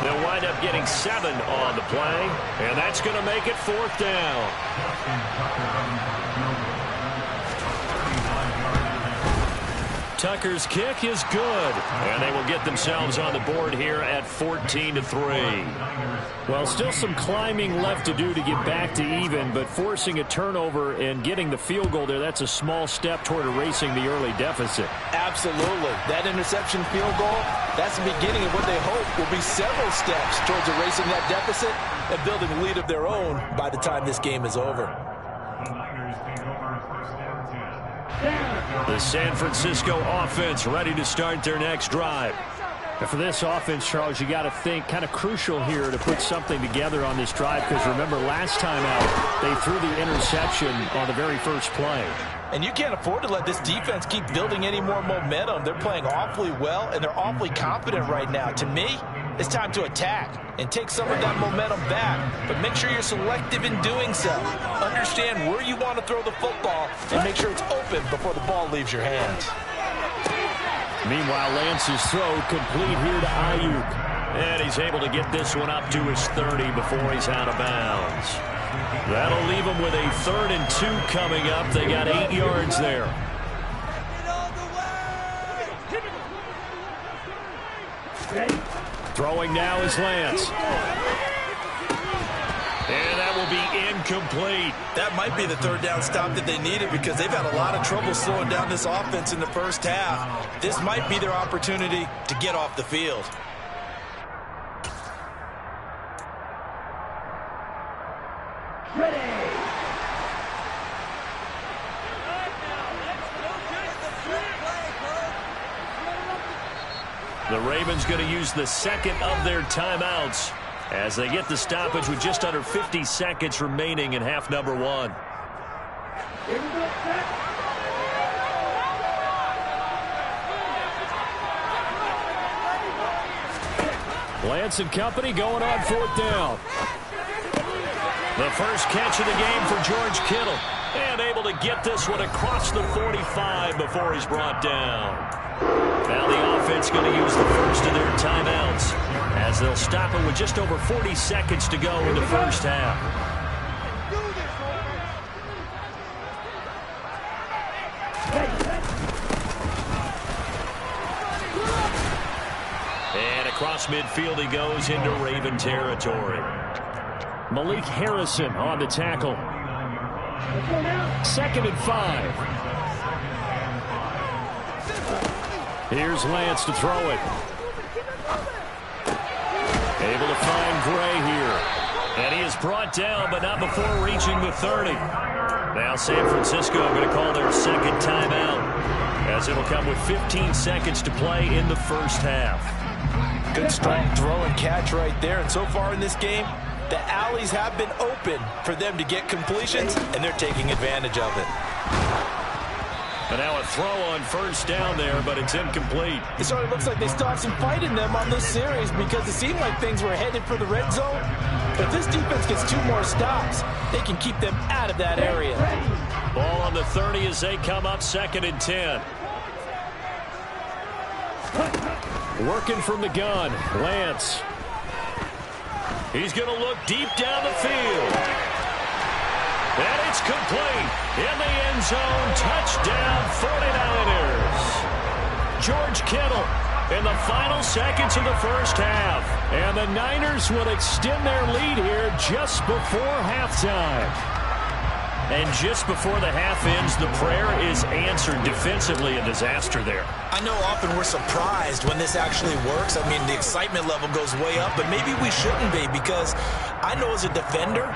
They'll wind up getting 7 on the play, and that's going to make it 4th down. Tucker's kick is good, and they will get themselves on the board here at 14-3. Well, still some climbing left to do to get back to even, but forcing a turnover and getting the field goal there, that's a small step toward erasing the early deficit. Absolutely. That interception field goal, that's the beginning of what they hope will be several steps towards erasing that deficit and building a lead of their own by the time this game is over. The San Francisco offense ready to start their next drive. And for this offense, Charles, you got to think kind of crucial here to put something together on this drive because remember last time out they threw the interception on the very first play. And you can't afford to let this defense keep building any more momentum. They're playing awfully well, and they're awfully confident right now. To me, it's time to attack and take some of that momentum back, but make sure you're selective in doing so. Understand where you want to throw the football and make sure it's open before the ball leaves your hands. Meanwhile, Lance's throw complete here to Ayuk. And he's able to get this one up to his 30 before he's out of bounds. That'll leave him with a 3rd and 2 coming up. They got 8 yards there. Throwing now is Lance. And that will be incomplete. That might be the 3rd down stop that they needed because they've had a lot of trouble slowing down this offense in the first half. This might be their opportunity to get off the field. The Ravens going to use the 2nd of their timeouts as they get the stoppage with just under 50 seconds remaining in half number 1. Lance and company going on 4th down. The first catch of the game for George Kittle. And able to get this one across the 45 before he's brought down. Now the offense going to use the first of their timeouts as they'll stop it with just over 40 seconds to go in the first half. And across midfield he goes into Raven territory. Malik Harrison on the tackle. 2nd and 5. Here's Lance to throw it. Able to find Gray here. And he is brought down, but not before reaching the 30. Now San Francisco going to call their 2nd timeout as it'll come with 15 seconds to play in the first half. Good strong throw and catch right there. And so far in this game, the alleys have been open for them to get completions, and they're taking advantage of it. And now a throw on 1st down there, but it's incomplete. It sort of looks like they still have some fight in them on this series because it seemed like things were headed for the red zone. But if this defense gets 2 more stops, they can keep them out of that area. Ball on the 30 as they come up 2nd and 10. Working from the gun, Lance. He's going to look deep down the field. And it's complete. In the end zone, touchdown 49ers. George Kittle in the final seconds of the first half. And the Niners will extend their lead here just before halftime. And just before the half ends, the prayer is answered. Defensively, a disaster there. I know often we're surprised when this actually works. I mean, the excitement level goes way up, but maybe we shouldn't be, because I know as a defender,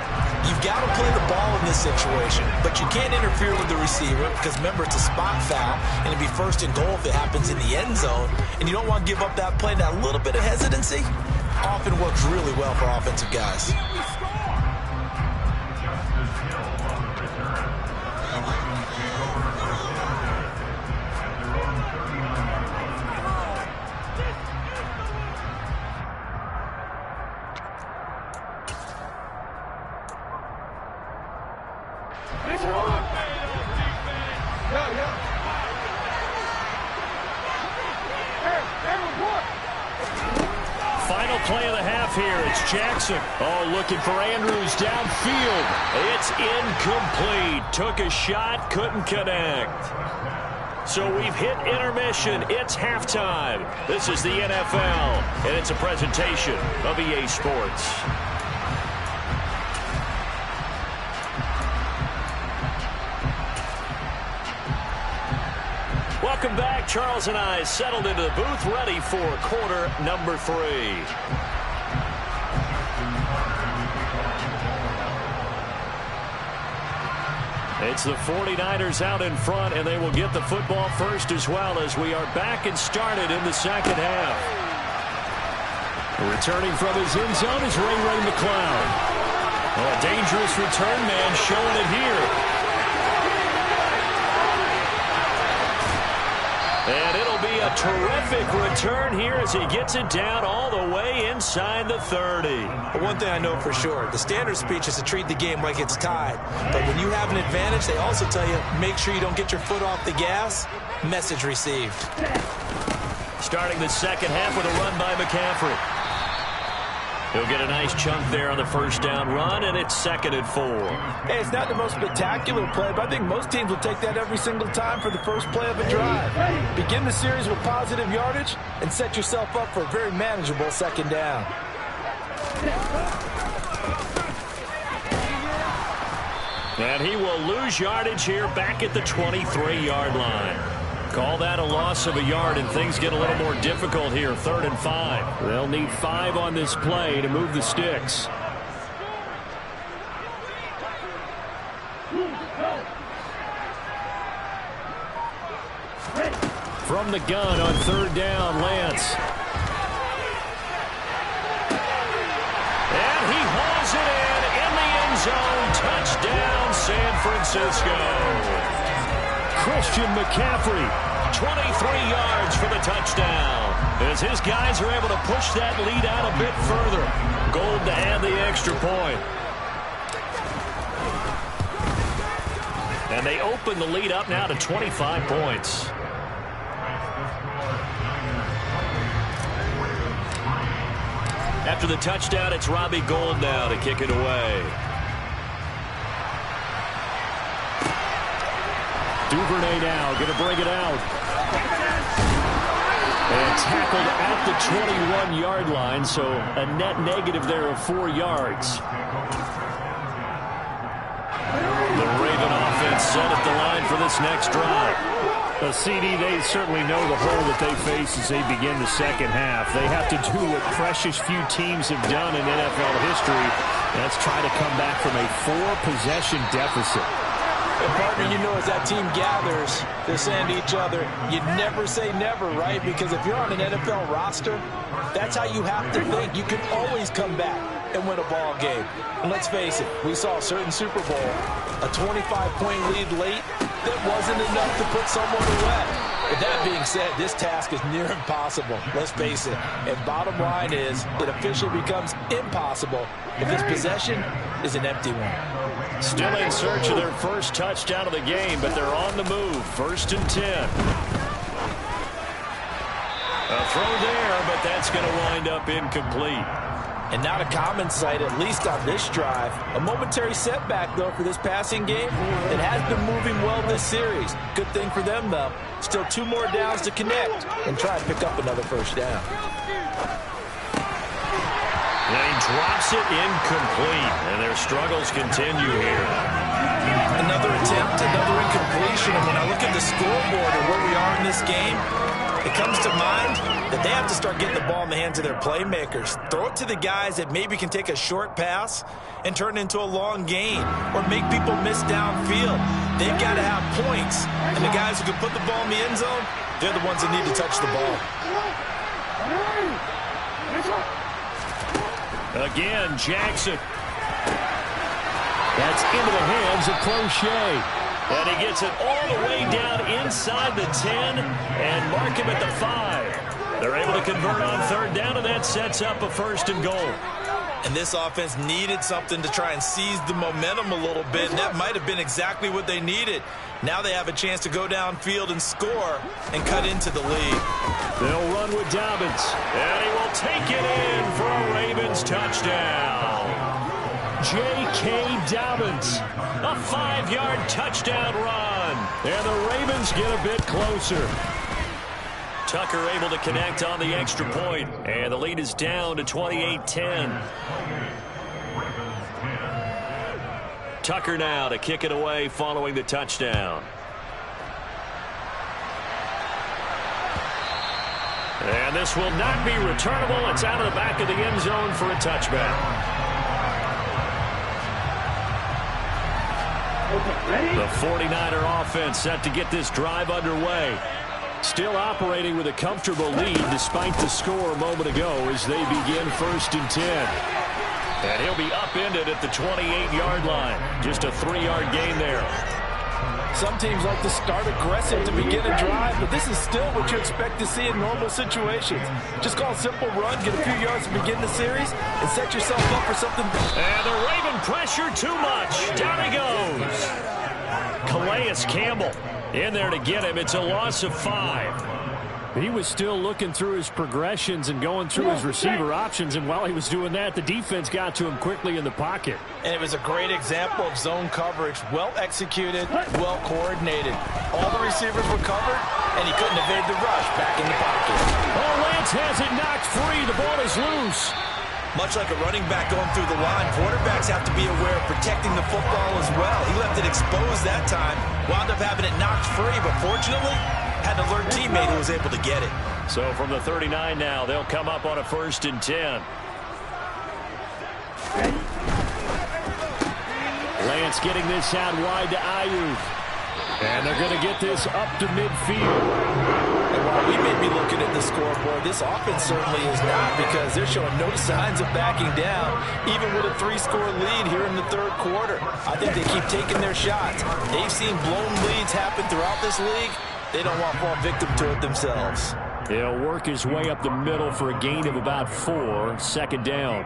you've got to play the ball in this situation, but you can't interfere with the receiver because, remember, it's a spot foul, and it'd be first and goal if it happens in the end zone, and you don't want to give up that play. That little bit of hesitancy often works really well for offensive guys. Final play of the half here. It's Jackson. Oh, looking for Andrews downfield. It's incomplete. Took a shot, couldn't connect. So we've hit intermission. It's halftime. This is the NFL, and it's a presentation of EA Sports. Welcome back. Charles and I settled into the booth, ready for quarter number 3. It's the 49ers out in front, and they will get the football first as well, as we are back and started in the second half. Returning from his end zone is Ray McCloud. A dangerous return man showing it here. And it'll be a terrific return here as he gets it down all the way inside the 30. But one thing I know for sure, the standard speech is to treat the game like it's tied. But when you have an advantage, they also tell you, make sure you don't get your foot off the gas. Message received. Starting the second half with a run by McCaffrey. He'll get a nice chunk there on the first down run, and it's 2nd and 4. Hey, it's not the most spectacular play, but I think most teams will take that every single time for the first play of a drive. Begin the series with positive yardage and set yourself up for a very manageable second down. And he will lose yardage here back at the 23-yard line. Call that a loss of a yard, and things get a little more difficult here. 3rd and 5. They'll need 5 on this play to move the sticks. From the gun on 3rd down, Lance. And he hauls it in the end zone. Touchdown, San Francisco. Christian McCaffrey, 23 yards for the touchdown. As his guys are able to push that lead out a bit further. Gold to add the extra point. And they open the lead up now to 25 points. After the touchdown, it's Robbie Gould now to kick it away. Duvernay now going to bring it out. And tackled at the 21-yard line, so a net negative there of 4 yards. The Raven offense set at the line for this next drive. CD, they certainly know the hole that they face as they begin the second half. They have to do what precious few teams have done in NFL history. That's try to come back from a 4-possession deficit. And partner, you know, as that team gathers, they're saying to each other, you never say never, right? Because if you're on an NFL roster, that's how you have to think. You can always come back and win a ball game. And let's face it, we saw a certain Super Bowl, a 25-point lead late, that wasn't enough to put someone away. But that being said, this task is near impossible. Let's face it. And bottom line is, it officially becomes impossible if this possession is an empty one. Still in search of their first touchdown of the game, but they're on the move. 1st and 10. A throw there, but that's going to wind up incomplete. And not a common sight, at least on this drive. A momentary setback, though, for this passing game. It has been moving well this series. Good thing for them, though. Still 2 more downs to connect and try and pick up another first down. And he drops it incomplete, and their struggles continue here. Another attempt, another incompletion. And when I look at the scoreboard and where we are in this game, it comes to mind that they have to start getting the ball in the hands of their playmakers. Throw it to the guys that maybe can take a short pass and turn it into a long gain or make people miss downfield. They've got to have points. And the guys who can put the ball in the end zone, they're the ones that need to touch the ball. Again, Jackson. That's into the hands of Crochet. And he gets it all the way down inside the 10 and mark him at the 5. They're able to convert on third down, and that sets up a first and goal. And this offense needed something to try and seize the momentum a little bit, and that might have been exactly what they needed. Now they have a chance to go downfield and score and cut into the lead. They'll run with Dobbins, and he will take it in for a Ravens touchdown. J.K. Dobbins, a 5-yard touchdown run, and the Ravens get a bit closer. Tucker able to connect on the extra point, and the lead is down to 28-10. Tucker now to kick it away following the touchdown. And this will not be returnable. It's out of the back of the end zone for a touchback. The 49er offense set to get this drive underway. Still operating with a comfortable lead despite the score a moment ago as they begin first and 10. And he'll be upended at the 28-yard line. Just a 3-yard gain there. Some teams like to start aggressive to begin a drive, but this is still what you expect to see in normal situations. Just call a simple run, get a few yards to begin the series, and set yourself up for something. And the Raven pressure too much. Down he goes. Calais Campbell in there to get him. It's a loss of 5. He was still looking through his progressions and going through his receiver options, and while he was doing that, the defense got to him quickly in the pocket. And it was a great example of zone coverage. Well executed, well coordinated. All the receivers were covered, and he couldn't evade the rush back in the pocket. Oh, Lance has it knocked free. The ball is loose. Much like a running back going through the line, quarterbacks have to be aware of protecting the football as well. He left it exposed that time, wound up having it knocked free, but fortunately, had an alert teammate who was able to get it. So from the 39 now, they'll come up on a first and 10. Lance getting this out wide to Ayuk. And they're going to get this up to midfield. And while we may be looking at the scoreboard, this offense certainly is not, because they're showing no signs of backing down, even with a 3-score lead here in the third quarter. I think they keep taking their shots. They've seen blown leads happen throughout this league. They don't want to fall victim to it themselves. He'll work his way up the middle for a gain of about 4, second down.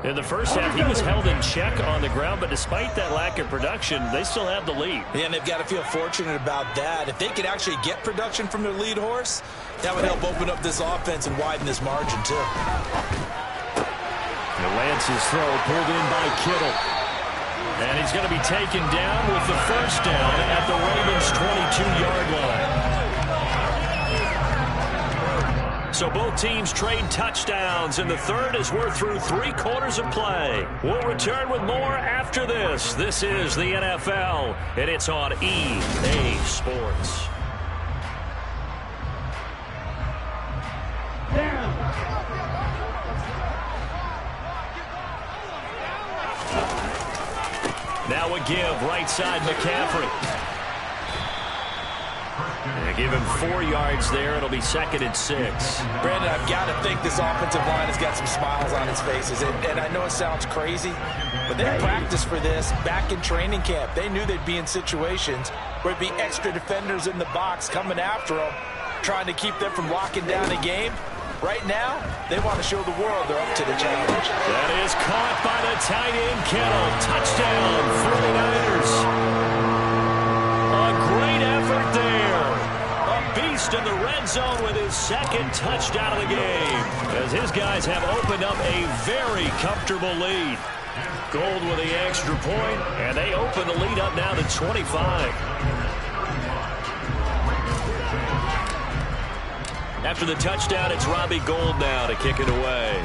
In the first half, he was held in check on the ground, but despite that lack of production, they still have the lead. Yeah, and they've got to feel fortunate about that. If they could actually get production from their lead horse, that would help open up this offense and widen this margin, too. Lance's throw pulled in by Kittle. And he's going to be taken down with the first down at the Ravens' 22-yard line. So both teams trade touchdowns, and the third as we're through 3 quarters of play. We'll return with more after this. This is the NFL, and it's on EA Sports. Now a give, right side McCaffrey. They give him 4 yards there. It'll be second and 6. Brandon, I've got to think this offensive line has got some smiles on its faces. And I know it sounds crazy, but they practiced for this back in training camp. They knew they'd be in situations where it'd be extra defenders in the box coming after them, trying to keep them from locking down a game. Right now, they want to show the world they're up to the challenge. That is caught by the tight end, Kittle. Touchdown, 49ers. A great effort there. A beast in the red zone with his second touchdown of the game, as his guys have opened up a very comfortable lead. Gold with the extra point, and they open the lead up now to 25. After the touchdown, it's Robbie Gould now to kick it away.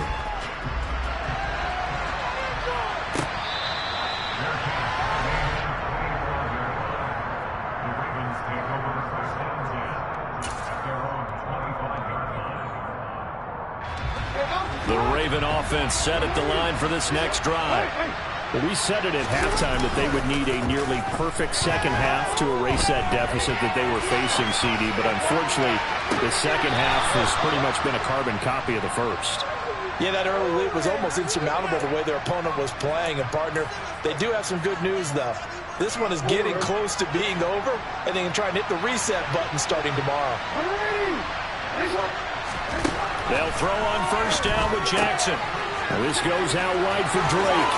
The Raven offense set at the line for this next drive. Well, we said it at halftime that they would need a nearly perfect second half to erase that deficit that they were facing, CD. But unfortunately, the second half has pretty much been a carbon copy of the first. Yeah, that early lead was almost insurmountable the way their opponent was playing. And, partner, they do have some good news, though. This one is getting close to being over, and they can try and hit the reset button starting tomorrow. They'll throw on first down with Jackson. Now this goes out wide for Drake.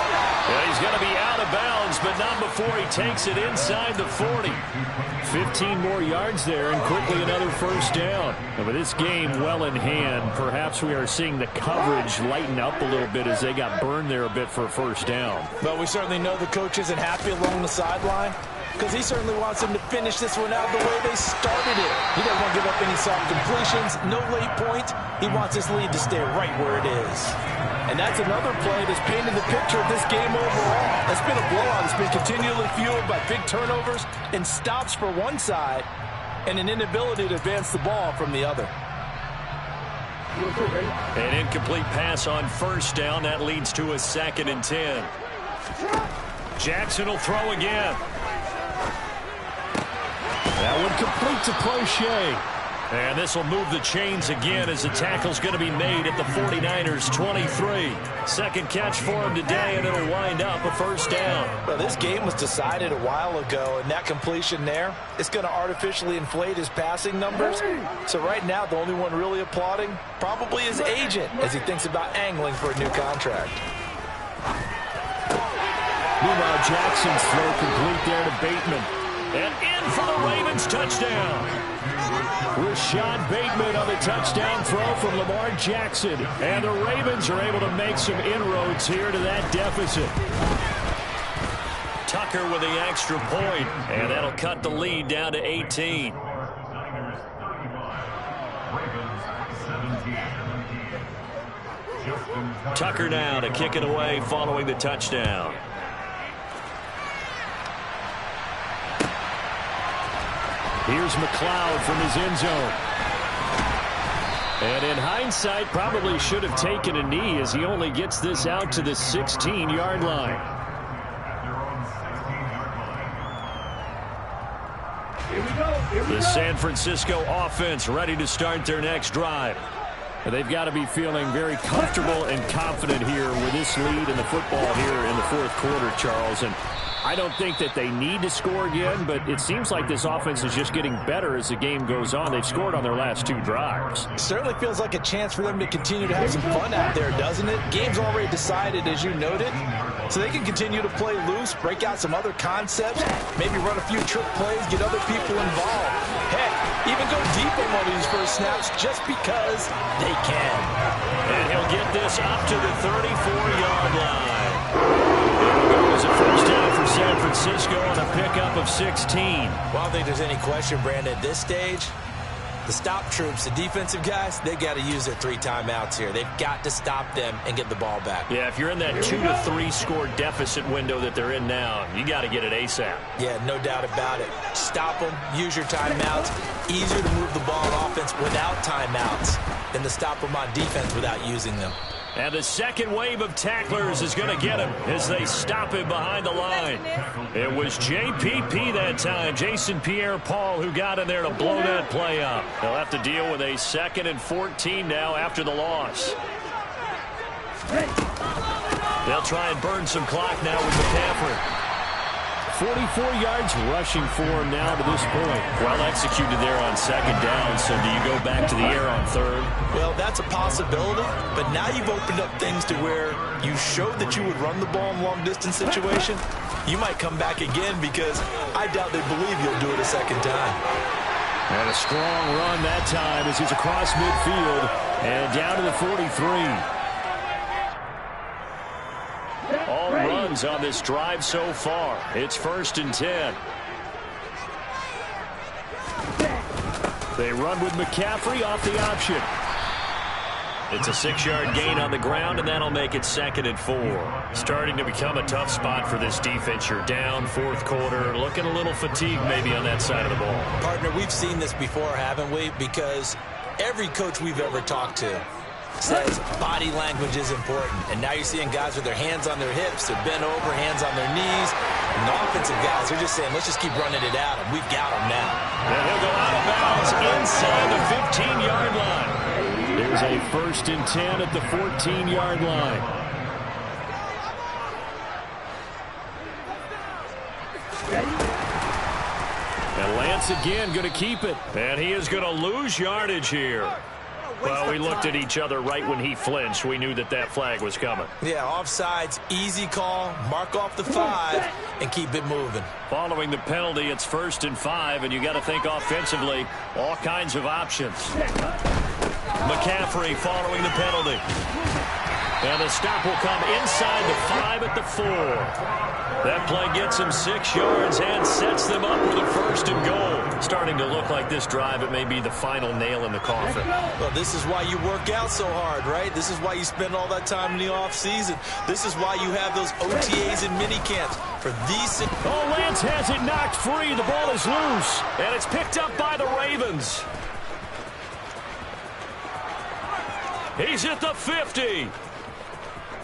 Well, he's going to be out of bounds, but not before he takes it inside the 40. 15 more yards there, and quickly another first down. And with this game well in hand, perhaps we are seeing the coverage lighten up a little bit as they got burned there a bit for a first down. But we certainly know the coach isn't happy along the sideline, because he certainly wants them to finish this one out the way they started it. He doesn't want to give up any soft completions, no late points. He wants his lead to stay right where it is. And that's another play that's painted the picture of this game overall. It's been a blowout. It's been continually fueled by big turnovers and stops for one side and an inability to advance the ball from the other. An incomplete pass on first down. That leads to a 2nd and 10. Jackson will throw again. That one complete to Crochet. And this will move the chains again as the tackle's going to be made at the 49ers 23. Second catch for him today, and it'll wind up a first down. Well, this game was decided a while ago, and that completion there is going to artificially inflate his passing numbers. So right now, the only one really applauding probably his agent as he thinks about angling for a new contract. Meanwhile, Jackson's throw complete there to Bateman. And in for the Ravens touchdown. Rashad Bateman on the touchdown throw from Lamar Jackson. And the Ravens are able to make some inroads here to that deficit. Tucker with the extra point, and that'll cut the lead down to 18. Tucker now to kick it away following the touchdown. Here's McLeod from his end zone. And in hindsight, probably should have taken a knee as he only gets this out to the 16-yard line. The San Francisco offense ready to start their next drive. They've got to be feeling very comfortable and confident here with this lead in the football here in the fourth quarter, Charles. And I don't think that they need to score again, but it seems like this offense is just getting better as the game goes on. They've scored on their last 2 drives. It certainly feels like a chance for them to continue to have some fun out there, doesn't it? Game's already decided, as you noted, so they can continue to play loose, break out some other concepts, maybe run a few trick plays, get other people involved. Heck, even go deep on one of these first snaps just because they can. And he'll get this up to the 34-yard line. It was a first down for San Francisco on a pickup of 16. Well, I don't think there's any question, Brandon, at this stage, the stop troops, the defensive guys, they got to use their 3 timeouts here. They've got to stop them and get the ball back. Yeah, if you're in that 2 to 3 score deficit window that they're in now, you got to get it ASAP. Yeah, no doubt about it. Stop them, use your timeouts. Easier to move the ball on offense without timeouts than to stop them on defense without using them. And the second wave of tacklers is going to get him as they stop him behind the line. It was JPP that time, Jason Pierre-Paul, who got in there to blow that play up. They'll have to deal with a 2nd and 14 now after the loss. They'll try and burn some clock now with McCaffrey. 44 yards rushing for him now to this point. Well executed there on 2nd down, so do you go back to the air on 3rd? Well, that's a possibility, but now you've opened up things to where you showed that you would run the ball in long-distance situation. You might come back again because I doubt they believe you'll do it a 2nd time. And a strong run that time as he's across midfield and down to the 43. All runs on this drive so far. It's 1st and 10. They run with McCaffrey off the option. It's a 6-yard gain on the ground, and that'll make it 2nd and 4. Starting to become a tough spot for this defense. You're down 4th quarter, looking a little fatigued maybe on that side of the ball. Partner, we've seen this before, haven't we? Because every coach we've ever talked to says body language is important. And now you're seeing guys with their hands on their hips, they're bent over, hands on their knees. And the offensive guys, they're just saying, let's just keep running it at him. We've got him now. And he'll go out of bounds inside the 15-yard line. There's a 1st and 10 at the 14-yard line. And Lance again going to keep it. And he is going to lose yardage here. Well, we looked at each other right when he flinched. We knew that that flag was coming. Yeah, offsides, easy call, mark off the 5, and keep it moving. Following the penalty, it's 1st and 5, and you got to think offensively, all kinds of options. McCaffrey following the penalty. And the stop will come inside the 5 at the 4. That play gets him 6 yards and sets them up with a 1st and goal. Starting to look like this drive, it may be the final nail in the coffin. Well, this is why you work out so hard, right? This is why you spend all that time in the offseason. This is why you have those OTAs and minicamps for these. Oh, Lance has it knocked free. The ball is loose, and it's picked up by the Ravens. He's at the 50,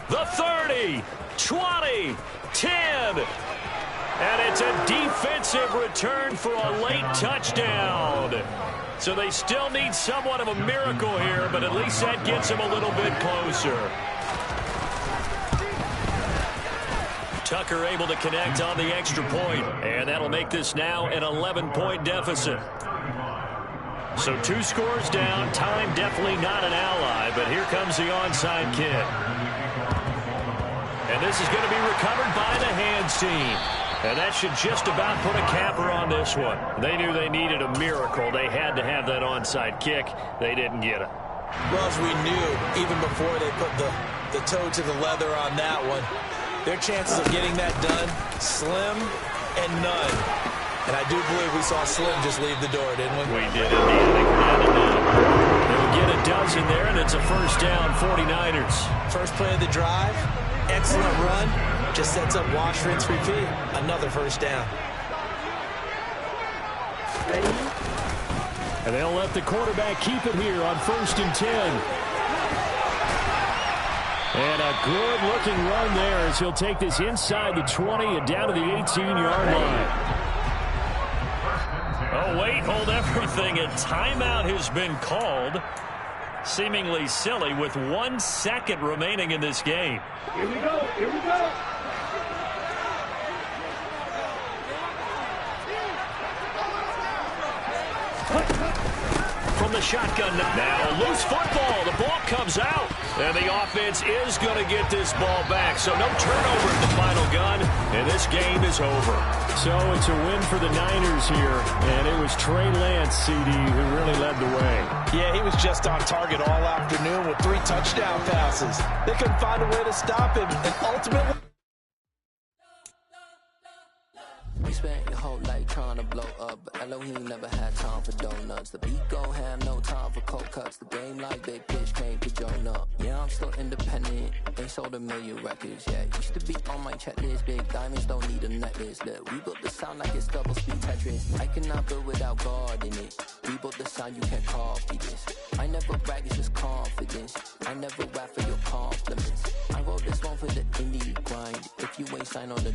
the 30, 20, 10. And it's a defensive return for a late touchdown. So they still need somewhat of a miracle here, but at least that gets them a little bit closer. Tucker able to connect on the extra point, and that'll make this now an 11-point deficit. So 2 scores down. Time definitely not an ally, but here comes the onside kick. And this is going to be recovered by the hands team. And that should just about put a capper on this one. They knew they needed a miracle. They had to have that onside kick. They didn't get it. Well, as we knew, even before they put the toe to the leather on that one, their chances of getting that done, slim and none. And I do believe we saw Slim just leave the door, didn't we? We did indeed. I think we're down to none. They'll get a dozen there, and it's a 1st down, 49ers. First play of the drive, excellent run. Just sets up wash, rinse, repeat. Another 1st down. And they'll let the quarterback keep it here on 1st and 10. And a good-looking run there as he'll take this inside the 20 and down to the 18-yard line. Oh, wait, hold everything. A timeout has been called. Seemingly silly with 1 second remaining in this game. Here we go. Here we go. From the shotgun now, loose football. The ball comes out, and the offense is going to get this ball back. So no turnover at the final gun, and this game is over. So it's a win for the Niners here, and it was Trey Lance, CD, who really led the way. Yeah, he was just on target all afternoon with 3 touchdown passes. They couldn't find a way to stop him, and ultimately... We spent your whole life trying to blow up, but Elohim never had time for donuts. The beat go ham, no time for cold cuts. The game like big pitch came to join up. Yeah, I'm still independent. They sold 1 million records. Yeah, used to be on my checklist. Big diamonds don't need a necklace. Look, we built the sound like it's double speed Tetris. I cannot build without God in it. We built the sound, you can't copy this. I never brag, it's just confidence. I never rap for your compliments. I wrote this one for the indie grind. If you ain't signed on the